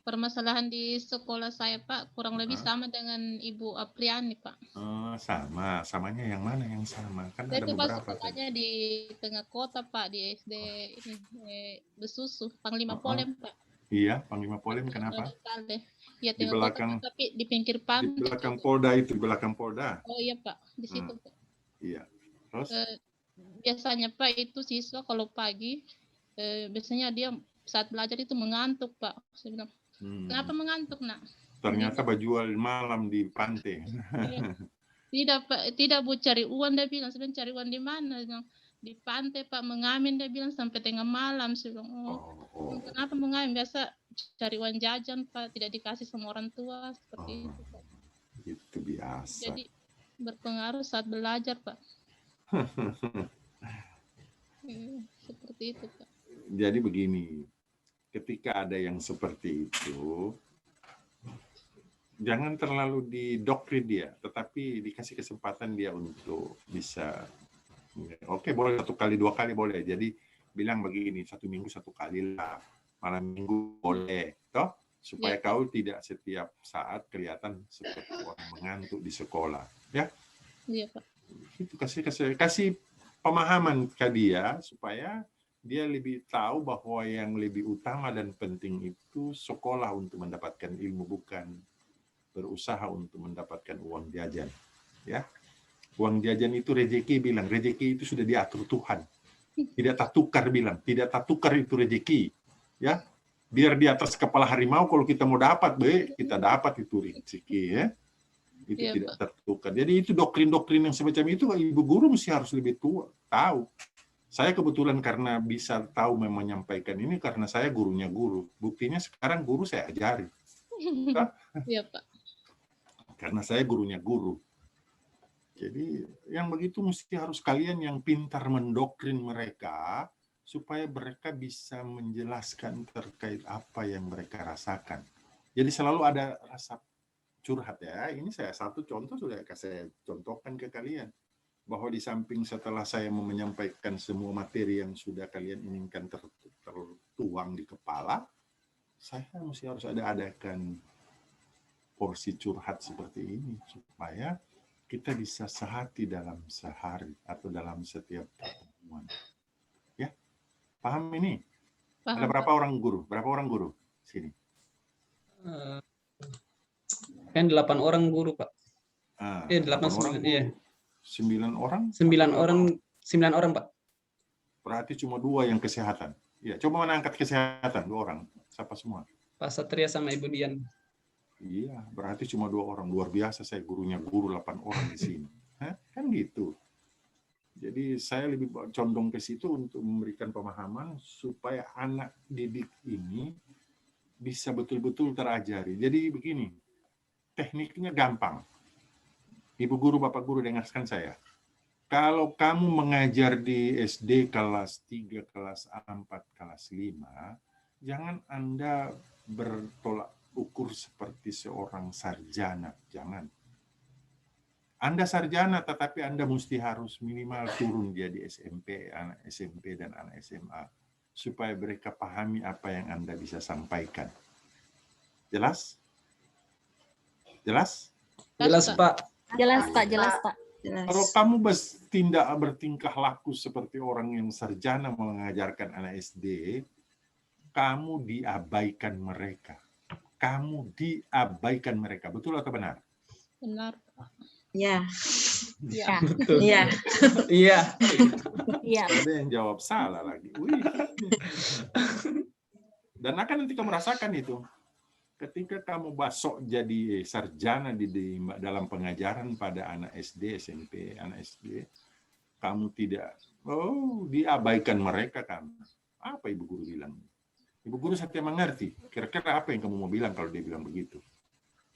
Permasalahan di sekolah saya, Pak, kurang lebih sama dengan Ibu Apriani, Pak. Samanya yang mana yang sama? Kan Saya ada itu Pak beberapa. sekolahnya di tengah kota, Pak, di SD Besusu, Panglima Polem, Pak. Iya, Panglima Polem, kenapa? Ya, Di tengah belakang, kota, tapi di pinggir pantai. di belakang Polda itu, di belakang Polda. Oh iya, Pak, di situ, Pak. Iya. Terus? Biasanya, Pak, itu siswa kalau pagi, biasanya dia saat belajar itu mengantuk, Pak. Saya bilang, kenapa mengantuk, Nak? Ternyata berjual malam di pantai. Tidak, Pak, tidak, Bu, cari uang, dia bilang. Saya bilang, cari uang di mana? Dia bilang, di pantai, Pak, mengamen, dia bilang, sampai tengah malam. Saya bilang, kenapa mengamen? Biasa cari uang jajan, Pak, tidak dikasih sama orang tua, seperti itu, Pak. Itu biasa. Jadi berpengaruh saat belajar, Pak. Seperti itu, Pak. Jadi begini, ketika ada yang seperti itu, jangan terlalu didoktrin dia, tetapi dikasih kesempatan dia untuk bisa, oke, boleh 1 kali 2 kali boleh. Jadi bilang begini, 1 minggu 1 kali lah, malam minggu boleh, toh, supaya kau tidak setiap saat kelihatan seperti orang mengantuk di sekolah, ya. Iya, Pak. Itu kasih pemahaman ke dia supaya dia lebih tahu bahwa yang lebih utama dan penting itu sekolah untuk mendapatkan ilmu, bukan berusaha untuk mendapatkan uang jajan. Ya, uang jajan itu rezeki, bilang rezeki itu sudah diatur Tuhan. Tidak tak tukar, bilang tidak tak tukar itu rezeki. Ya, biar di atas kepala harimau, kalau kita mau dapat, kita dapat itu rezeki, ya. Itu Iya, tidak Pak. tertukar. Jadi itu doktrin-doktrin yang semacam itu ibu guru mesti harus lebih tua tahu. Saya kebetulan karena bisa tahu memang menyampaikan ini karena saya gurunya guru. Buktinya sekarang guru saya ajari. Iya, Pak. Karena saya gurunya guru. Jadi yang begitu mesti harus kalian yang pintar mendoktrin mereka supaya mereka bisa menjelaskan terkait apa yang mereka rasakan. Jadi selalu ada rasa curhat, ya. Ini saya satu contoh sudah saya contohkan ke kalian. Bahwa di samping setelah saya menyampaikan semua materi yang sudah kalian inginkan tertuang di kepala, saya mesti harus adakan porsi curhat seperti ini supaya kita bisa sehati dalam sehari atau dalam setiap pertemuan. Ya, paham ini? Paham, Ada berapa Pak. orang guru? Berapa orang guru? Sini. Kan 8 orang guru, Pak. 8 8 orang 9, iya. 9 orang? 9 orang, 9 orang, Pak. Berarti cuma 2 yang kesehatan. Ya, coba mana angkat kesehatan 2 orang. Siapa semua? Pak Satria sama Ibu Dian. Iya, berarti cuma 2 orang. Luar biasa, saya gurunya guru 8 orang di sini. Hah? Kan gitu. Jadi saya lebih condong ke situ untuk memberikan pemahaman supaya anak didik ini bisa betul-betul terajari. Jadi begini, tekniknya gampang. Ibu guru, Bapak guru, dengarkan saya. Kalau kamu mengajar di SD kelas 3, kelas 4, kelas 5, jangan Anda bertolak ukur seperti seorang sarjana. Jangan. Anda sarjana, tetapi Anda mesti harus minimal turun jadi SMP, anak SMP dan anak SMA. Supaya mereka pahami apa yang Anda bisa sampaikan. Jelas? Jelas? Jelas, Pak. Jelas, Pak. Jelas, Pak. Kalau kamu bertingkah laku seperti orang yang sarjana mengajarkan anak SD, kamu diabaikan mereka. Kamu diabaikan mereka. Betul atau benar? Benar, Pak. Ya. Iya. Betul. Iya. Iya. Iya. Ada yang jawab salah lagi. Wih. Dan akan nanti kamu rasakan itu. Ketika kamu basok jadi sarjana di dalam pengajaran pada anak SD, SMP, anak SD, kamu tidak, diabaikan mereka kamu. Apa Ibu Guru bilang? Ibu Guru saya mengerti. Kira-kira apa yang kamu mau bilang kalau dia bilang begitu?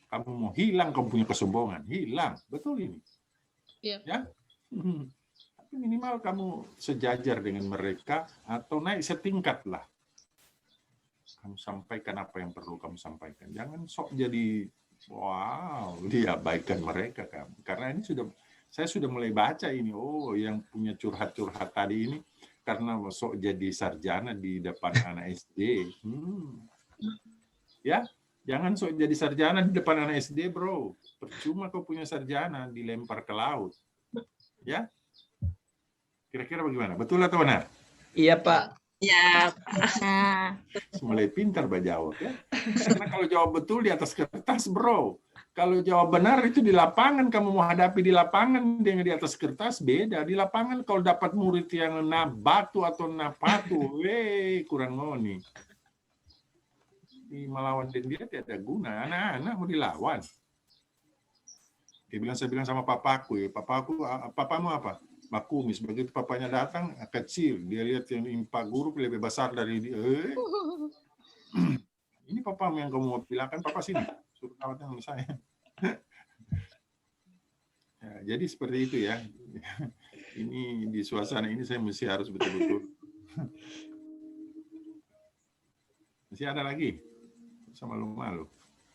Kamu mau hilang, kamu punya kesombongan. Hilang. Betul ini. Iya. Ya? Tapi minimal kamu sejajar dengan mereka atau naik setingkat lah. Kamu sampaikan apa yang perlu kamu sampaikan. Jangan sok jadi, wow, diabaikan mereka kamu. Karena ini saya sudah mulai baca ini. Oh, yang punya curhat-curhat tadi ini karena sok jadi sarjana di depan anak SD. Ya, jangan sok jadi sarjana di depan anak SD, bro. Percuma kau punya sarjana dilempar ke laut. Ya, kira-kira bagaimana? Betul atau benar? Iya, Pak. Ya. Mulai pintar jawab, ya. Karena kalau jawab betul di atas kertas, bro. Kalau jawab benar itu di lapangan, kamu mau hadapi di lapangan dengan di atas kertas beda. Di lapangan kalau dapat murid yang batu atau napatu, kurang ngoni. Di melawan dia tidak ada guna. Anak-anak mau dilawan. Saya bilang sama papaku, papamu apa? Makumis. Begitu papanya datang, kecil. Dia lihat yang impak guru lebih besar dari dia. Ini papamu yang kamu mau bilangkan, papa sini. Suruh kawat sama saya. Ya, jadi seperti itu ya. Ini di suasana ini saya mesti harus betul-betul. Masih ada lagi? Sama malu-malu.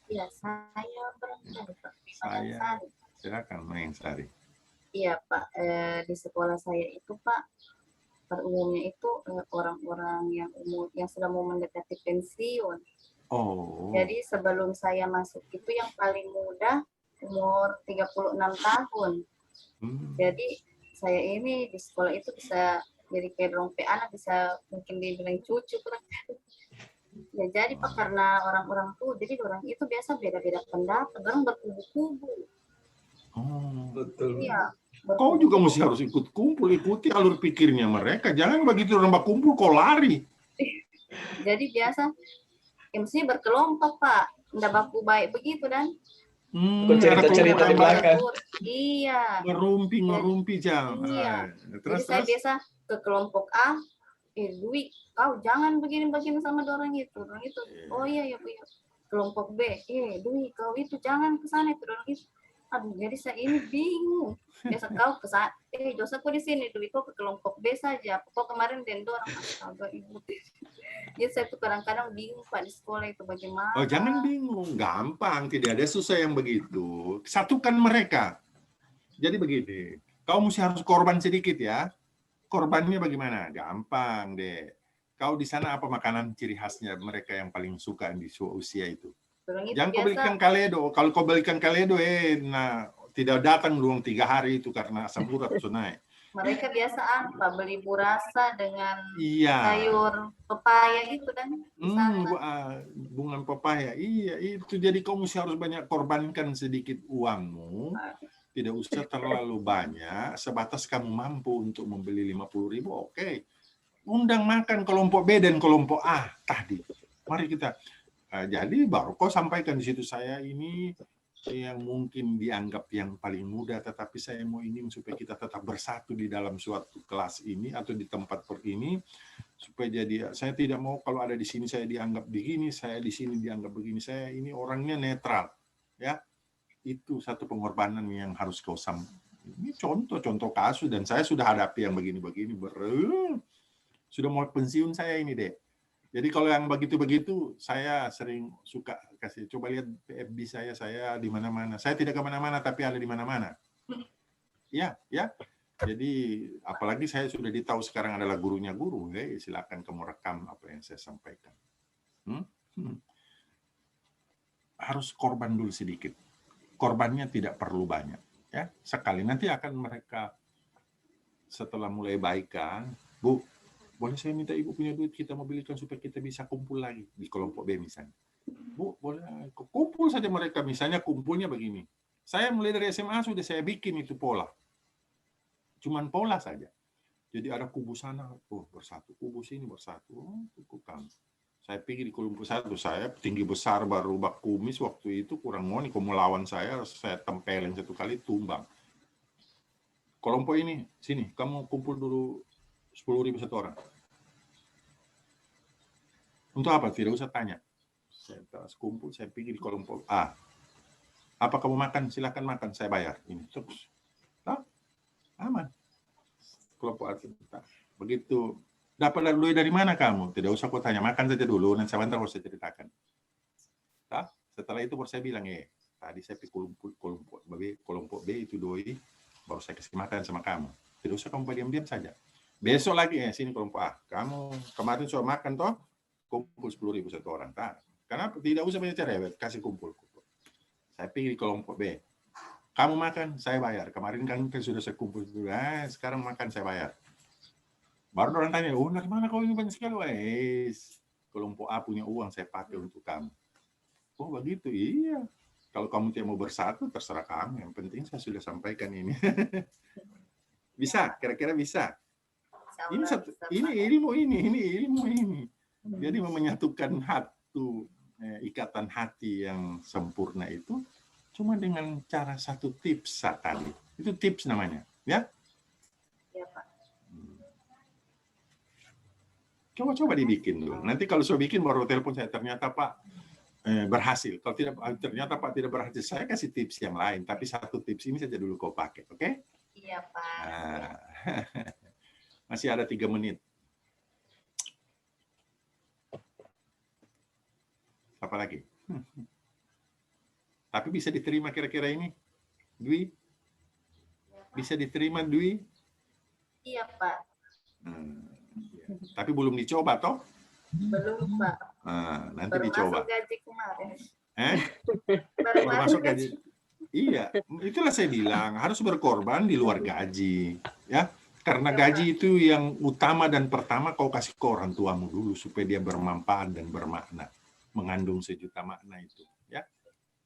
Iya, saya bertanya, Pak. Saya, silakan Maeng Sari. Iya, Pak. Di sekolah saya itu, Pak, pada umumnya itu orang-orang yang sudah mau mendekati pensiun. Oh. Jadi sebelum saya masuk itu yang paling muda umur 36 tahun. Jadi saya ini di sekolah itu bisa jadi kayak dorong anak, bisa mungkin dibilang cucu. Ya jadi Pak, karena orang-orang tuh, jadi orang itu biasa beda-beda pendapat, orang berkubu-kubu. Oh. Betul. Iya. Kau juga mesti harus ikut kumpul, ikuti alur pikirnya mereka. Jangan begitu orang berkumpul kau lari. Jadi biasa, ya mestinya berkelompok Pak, nggak baku baik begitu dan. Kok cerita-cerita di belakang. Iya. Ngerumpi jam. Iya. Terus, Jadi saya biasa ke kelompok A, Dwi, kau jangan begini-begini sama orang itu. Oh iya ya Bu. Kelompok B, Dwi, kau itu jangan ke sana itu orang itu. Aduh, jadi saya ini bingung. Biasa kau ke sana, dosa kau di sini, Dwi, kau ke kelompok B saja. Kau kemarin dendor, astaga Ibu. Jadi saya tuh kadang-kadang bingung Pak di sekolah itu bagaimana. oh jangan bingung, gampang, tidak ada susah yang begitu. Satukan mereka. Jadi begini, kau mesti harus korban sedikit ya. Korbannya bagaimana? Gampang deh. Kau di sana apa makanan ciri khasnya mereka yang paling suka di usia itu? Jangan kau belikan kaledo. Kalau kau belikan kaledo, nah tidak datang doang 3 hari itu karena asam urat itu naik. Mereka biasa apa? Beli burasa dengan Iya. sayur pepaya itu dan Bunga pepaya. Iya, itu jadi kau mesti harus banyak korbankan sedikit uangmu. Tidak usah terlalu banyak, sebatas kamu mampu untuk membeli 50.000, oke. Undang makan kelompok B dan kelompok A tadi. Mari kita. Jadi baru kau sampaikan di situ, saya ini yang mungkin dianggap yang paling muda, tetapi saya mau ingin supaya kita tetap bersatu di dalam suatu kelas ini atau di tempat ini, supaya jadi saya tidak mau kalau ada di sini saya dianggap begini, saya di sini dianggap begini, saya ini orangnya netral, ya. Itu satu pengorbanan yang harus kau sampaikan. Ini contoh kasus dan saya sudah hadapi yang begini-begini, sudah mau pensiun saya ini deh. Jadi kalau yang begitu-begitu, saya sering suka kasih, coba lihat FB saya di mana-mana. Saya tidak kemana-mana, tapi ada di mana-mana. Ya. Jadi apalagi saya sudah ditahu sekarang adalah gurunya guru, silakan kamu rekam apa yang saya sampaikan. Harus korban dulu sedikit. Korbannya tidak perlu banyak, ya. Sekali nanti akan mereka setelah mulai baikan, Bu. Boleh saya minta Ibu punya duit, kita mau belikan supaya kita bisa kumpul lagi di kelompok B misalnya. Bu, boleh kumpul saja mereka, misalnya kumpulnya begini. Saya mulai dari SMA sudah saya bikin itu pola. Cuman pola saja. Jadi ada kubu sana, bersatu, kubu sini bersatu, kamu. Saya pikir di kelompok satu, saya tinggi besar baru bak kumis waktu itu kurang mau nih, kamu lawan saya tempelin 1 kali tumbang. Kelompok ini, sini, kamu kumpul dulu 10.000 1 orang. Untuk apa? Tidak usah tanya. Saya terus kumpul, saya pikir di kelompok A. Apa kamu makan? Silakan makan, saya bayar. Ini terus. Aman. Kelompok A. Begitu. Dapat duit dari mana kamu? Tidak usah kau tanya, makan saja dulu, nanti sebentar harus saya ceritakan. Setelah itu baru saya bilang, tadi saya pikir kelompok B itu doi, baru saya kasih makan sama kamu. Tidak usah kamu diam-diam saja. Besok lagi sini kelompok A. Kamu kemarin sudah makan toh, kumpul 10.000 1 orang. Karena tidak usah banyak cerewet, kasih kumpul. Saya pilih kelompok B. Kamu makan, saya bayar. Kemarin kan sudah saya kumpul dulu. Sekarang makan, saya bayar. Baru orang tanya, dari mana kau ini banyak sekali? Kelompok A punya uang, saya pakai untuk kamu. Oh begitu, iya. Kalau kamu tidak mau bersatu, terserah kamu. Yang penting saya sudah sampaikan ini. Bisa, kira-kira bisa. Ini ilmu ini. Jadi menyatukan ikatan hati yang sempurna itu cuma dengan cara satu tips tadi. Itu tips namanya, ya? Iya, Pak. Coba dibikin dulu. Nanti kalau saya bikin baru telepon saya, ternyata Pak berhasil. Kalau ternyata Pak tidak berhasil, saya kasih tips yang lain. Tapi satu tips ini saja dulu kau pakai, oke? Iya, Pak. Masih ada 3 menit. Apa lagi? Tapi bisa diterima kira-kira ini, Dwi? Bisa diterima, Dwi? Iya, Pak. Tapi belum dicoba, toh? Belum, Pak. Nanti baru dicoba. Masuk gaji kemarin. Baru masuk gaji. Iya, itulah saya bilang, harus berkorban di luar gaji. Ya, Karena gaji itu yang utama dan pertama kau kasih ke orang tuamu dulu supaya dia bermanfaat dan bermakna, mengandung sejuta makna itu. Ya,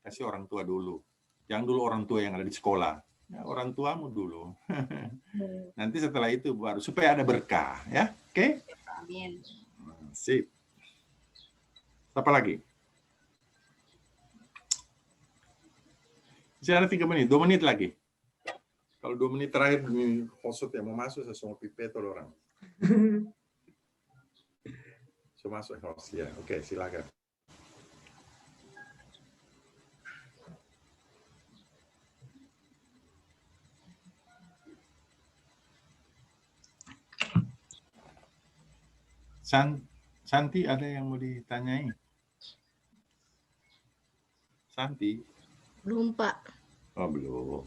kasih orang tua dulu. Jangan dulu orang tua yang ada di sekolah. Ya, orang tuamu dulu. Nanti setelah itu baru supaya ada berkah. Ya, oke? Amin. Sip. Apa lagi? Masih ada 3 menit, 2 menit lagi. Kalau 2 menit terakhir ini hosut yang mau masuk, saya semua pipet orang. So masuk host ya, oke silakan. Santi ada yang mau ditanyai? Santi? Belum, Pak. Oh, belum.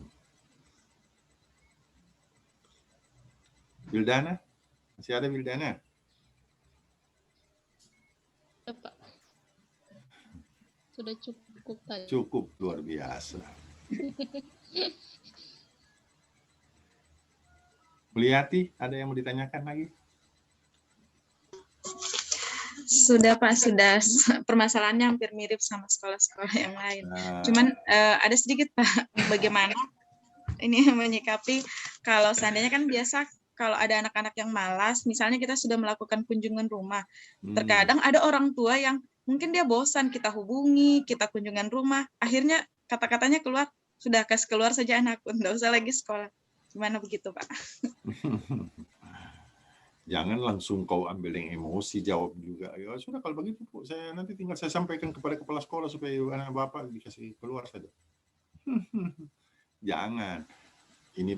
Wildana? Masih ada Wildana? Ya, Pak. Sudah cukup tadi. Cukup, luar biasa. Mulyati, ada yang mau ditanyakan lagi? Sudah Pak, sudah. Permasalahannya hampir mirip sama sekolah-sekolah yang lain. Cuman ada sedikit Pak, bagaimana ini menyikapi kalau seandainya kan biasa kalau ada anak-anak yang malas, misalnya kita sudah melakukan kunjungan rumah, terkadang ada orang tua yang mungkin dia bosan, kita hubungi, kita kunjungan rumah, akhirnya kata-katanya keluar, sudah kasih keluar saja anakku, enggak usah lagi sekolah. Gimana begitu Pak? Jangan langsung kau ambil yang emosi, jawab juga. Ya sudah kalau begitu, saya nanti tinggal saya sampaikan kepada kepala sekolah supaya anak bapak dikasih keluar saja. Jangan. Ini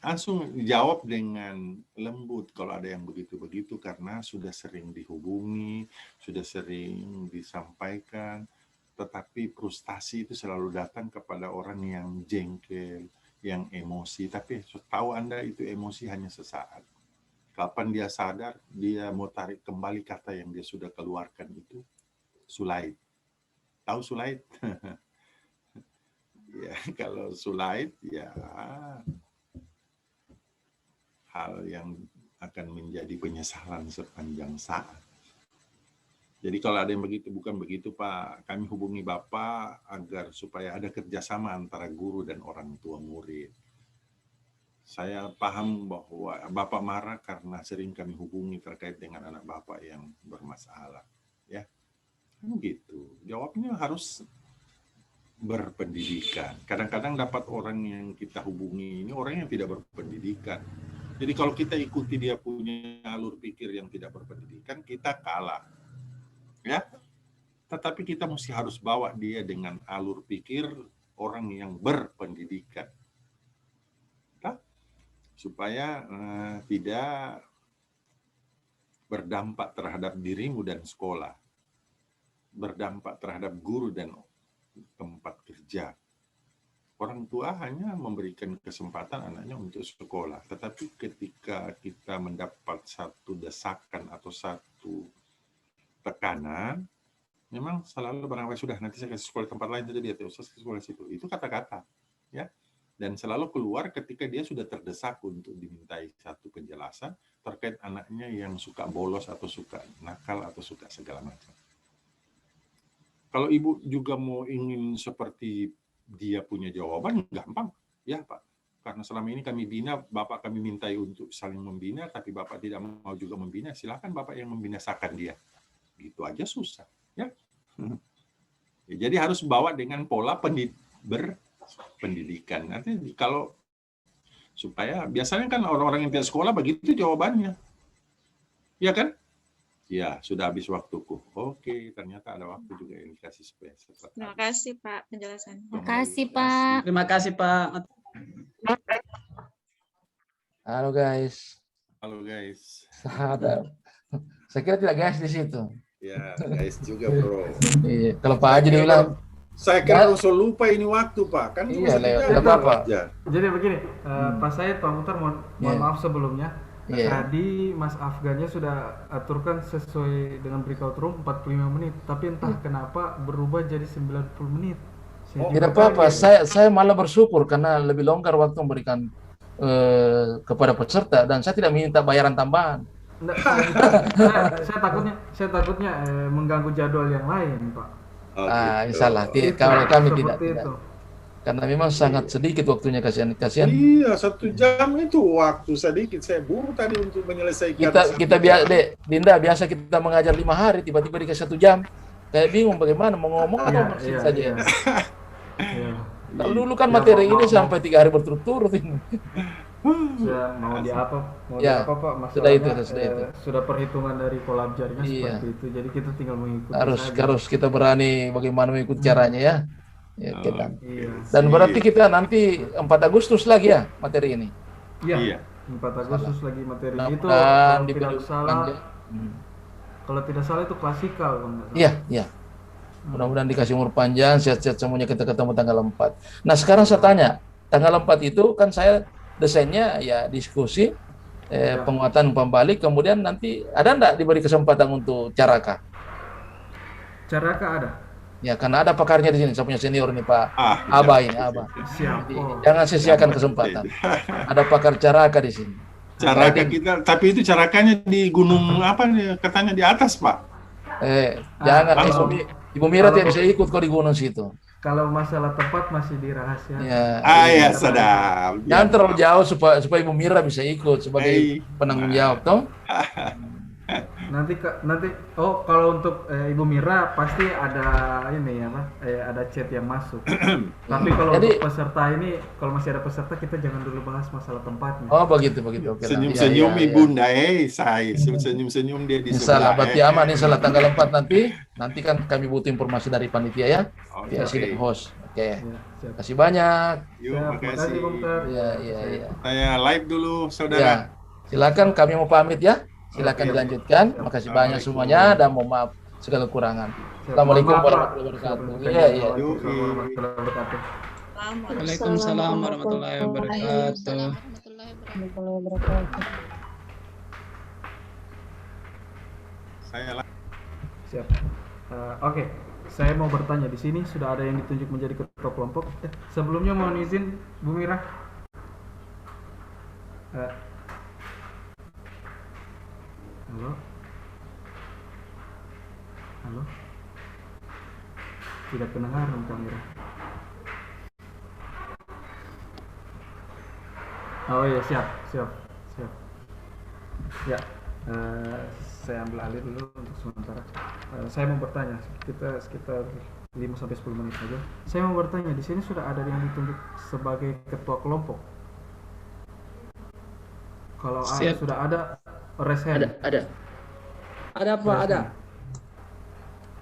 langsung jawab dengan lembut kalau ada yang begitu-begitu karena sudah sering dihubungi, sudah sering disampaikan, tetapi frustasi itu selalu datang kepada orang yang jengkel, yang emosi. Tapi tahu Anda itu emosi hanya sesaat. Kapan dia sadar, dia mau tarik kembali kata yang dia sudah keluarkan itu, sulait. Tahu sulait? Ya, kalau sulait, ya hal yang akan menjadi penyesalan sepanjang saat. Jadi kalau ada yang begitu, bukan begitu Pak, kami hubungi Bapak agar supaya ada kerjasama antara guru dan orang tua murid. Saya paham bahwa Bapak marah karena sering kami hubungi terkait dengan anak Bapak yang bermasalah. Ya, gitu. Jawabnya harus berpendidikan. Kadang-kadang dapat orang yang kita hubungi ini orang yang tidak berpendidikan. Jadi kalau kita ikuti dia punya alur pikir yang tidak berpendidikan, kita kalah. Ya. Tetapi kita mesti harus bawa dia dengan alur pikir orang yang berpendidikan. Supaya tidak berdampak terhadap dirimu dan sekolah. Berdampak terhadap guru dan tempat kerja. Orang tua hanya memberikan kesempatan anaknya untuk sekolah. Tetapi ketika kita mendapat satu desakan atau satu tekanan, memang selalu barangkali sudah nanti saya kasih sekolah tempat lain saja dia terus ke sekolah situ. Itu kata-kata, ya. Dan selalu keluar ketika dia sudah terdesak untuk dimintai satu penjelasan terkait anaknya yang suka bolos atau suka nakal atau suka segala macam. Kalau ibu juga mau ingin seperti dia punya jawaban, gampang. Ya Pak, karena selama ini kami bina, Bapak kami mintai untuk saling membina, tapi Bapak tidak mau juga membina, silakan Bapak yang membinasakan dia. Gitu aja susah. Ya. Ya, jadi harus bawa dengan pola berpendidikan. Nanti kalau supaya biasanya kan orang-orang yang tidak sekolah begitu jawabannya. Ya kan? Ya, sudah habis waktuku. Oke, ternyata ada waktu juga yang dikasih space. Terima kasih Pak penjelasannya. Terima kasih Pak. Terima kasih Pak. Halo guys. Halo guys. Saya kira tidak guys di situ. Ya, guys juga bro. Iya, kalau Pak Haji diulang. Saya kira langsung lupa ini waktu Pak. Kan iya, tidak apa-apa. Jadi begini, Pak Said, Pak Muhtar, mohon maaf sebelumnya. Tadi Mas Afgannya sudah aturkan sesuai dengan breakout room 45 menit, tapi entah kenapa berubah jadi 90 menit. Tidak apa-apa, saya malah bersyukur karena lebih longgar waktu memberikan kepada peserta dan saya tidak minta bayaran tambahan. Enggak, saya takutnya mengganggu jadwal yang lain, Pak. Salah. Kalau kami tidak. Karena memang sangat sedikit waktunya, kasihan. Iya, 1 jam itu waktu sedikit. Saya buru tadi untuk menyelesaikan. Kita Dinda biasa kita mengajar 5 hari, tiba-tiba dikasih 1 jam. Kayak bingung bagaimana mau ngomong atau masih saja. Dulu kan materi ini sampai 3 hari berturut-turut ini. Mau di apa Pak? Masalahnya sudah perhitungan dari kolabjarnya seperti itu. Jadi kita tinggal mengikuti. Harus kita berani bagaimana mengikuti caranya ya. Dan berarti kita nanti 4 Agustus lagi ya materi ini. Iya. 4 Agustus lagi materi itu. Kalau tidak salah itu klasikal. Iya. Mudah-mudahan dikasih umur panjang, sehat-sehat semuanya, kita ketemu tanggal 4. Nah sekarang saya tanya, tanggal 4 itu kan saya desainnya ya diskusi, penguatan pembalik, kemudian nanti ada enggak diberi kesempatan untuk caraka? Caraka ada. Ya, karena ada pakarnya di sini, saya punya senior nih Pak Aba ini, Aba. Jangan sia-siakan kesempatan. Ada pakar caraka di sini. Caraka kita, tapi itu carakanya di gunung apa nih? Katanya di atas, Pak. Jangan, Ibu Mira tidak bisa ikut kok di gunung situ. Kalau masalah tempat masih dirahasiakan. Ya, sedap. Jangan terlalu jauh supaya Ibu Mira bisa ikut sebagai penanggung jawab, toh. Nanti kalau untuk Ibu Mira pasti ada ini ya, ada chat yang masuk. Tapi kalau untuk peserta ini, kalau masih ada peserta kita jangan dulu bahas masalah tempatnya. Oh begitu. Oke, senyum Ibunda, saya senyum dia di sebelah. Berarti aman, salah tanggal 4 nanti kan kami butuh informasi dari panitia ya. Via sidang host. Oke. Kasih banyak. Makasih. Iya. Saya live dulu, saudara. Silakan, kami mau pamit ya. Silakan dilanjutkan. Makasih banyak semuanya dan mohon maaf segala kekurangan. Assalamualaikum warahmatullahi wabarakatuh. Iya. Waalaikumsalam warahmatullahi wabarakatuh. Siap. Oke. Saya mau bertanya, di sini sudah ada yang ditunjuk menjadi ketua kelompok. Sebelumnya mohon izin Bu Mira. Halo. Tidak kedengaran kamera. Oh iya, siap. Ya, saya ambil alih dulu untuk sementara. Saya mau bertanya, kita sekitar 5-10 menit saja. Saya mau bertanya, di sini sudah ada yang ditunjuk sebagai ketua kelompok. Kalau sudah ada, raise hand. Ada Pak, ada.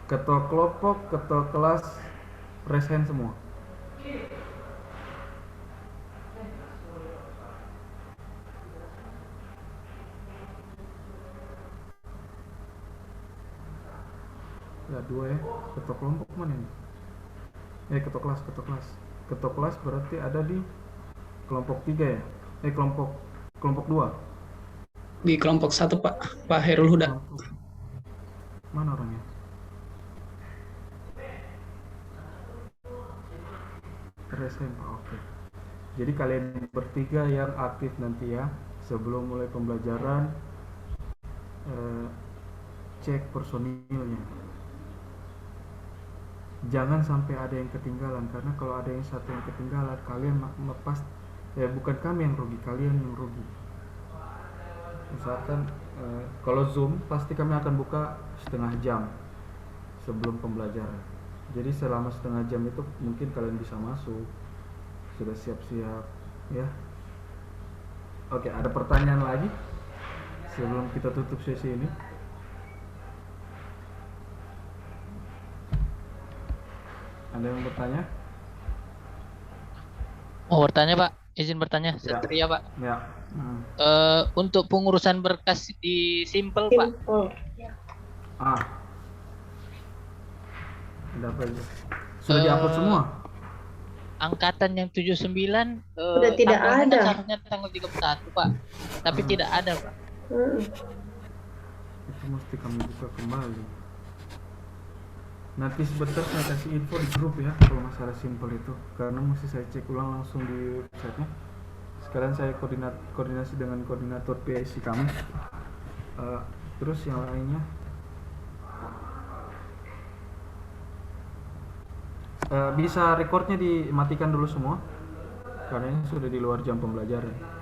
Ketua kelompok, ketua kelas, raise hand semua. Ya, 2 ya. Ketua kelompok mana ini? Ketua kelas. Ketua kelas berarti ada di kelompok 3 ya? Kelompok 2. Di kelompok 1 Pak Herul Huda. Mana orangnya? RSM, oke. Jadi kalian bertiga yang aktif nanti ya, sebelum mulai pembelajaran, cek personilnya. Jangan sampai ada yang ketinggalan, karena kalau ada yang satu yang ketinggalan, kalian lepas, bukan kami yang rugi, kalian yang rugi. Misalkan kalau Zoom pasti kami akan buka setengah jam sebelum pembelajaran. Jadi selama setengah jam itu mungkin kalian bisa masuk, sudah siap-siap ya. Oke, ada pertanyaan lagi sebelum kita tutup sesi ini? Ada yang bertanya? Mau bertanya Pak, izin bertanya. Satria Pak. Ya. Untuk pengurusan berkas di Simple Pak. Ada apa aja? Sudah diupload semua? Angkatan yang 79 sudah tidak ada. Seharusnya tanggal 31 Pak, tapi tidak ada Pak. Itu mesti kami buka kembali. Nanti sebentar saya kasih info di grup ya kalau masalah Simple itu, karena mesti saya cek ulang langsung di websitenya. Sekarang saya koordinasi dengan koordinator PIC kami. Terus yang lainnya, bisa recordnya dimatikan dulu semua karena ini sudah di luar jam pembelajaran.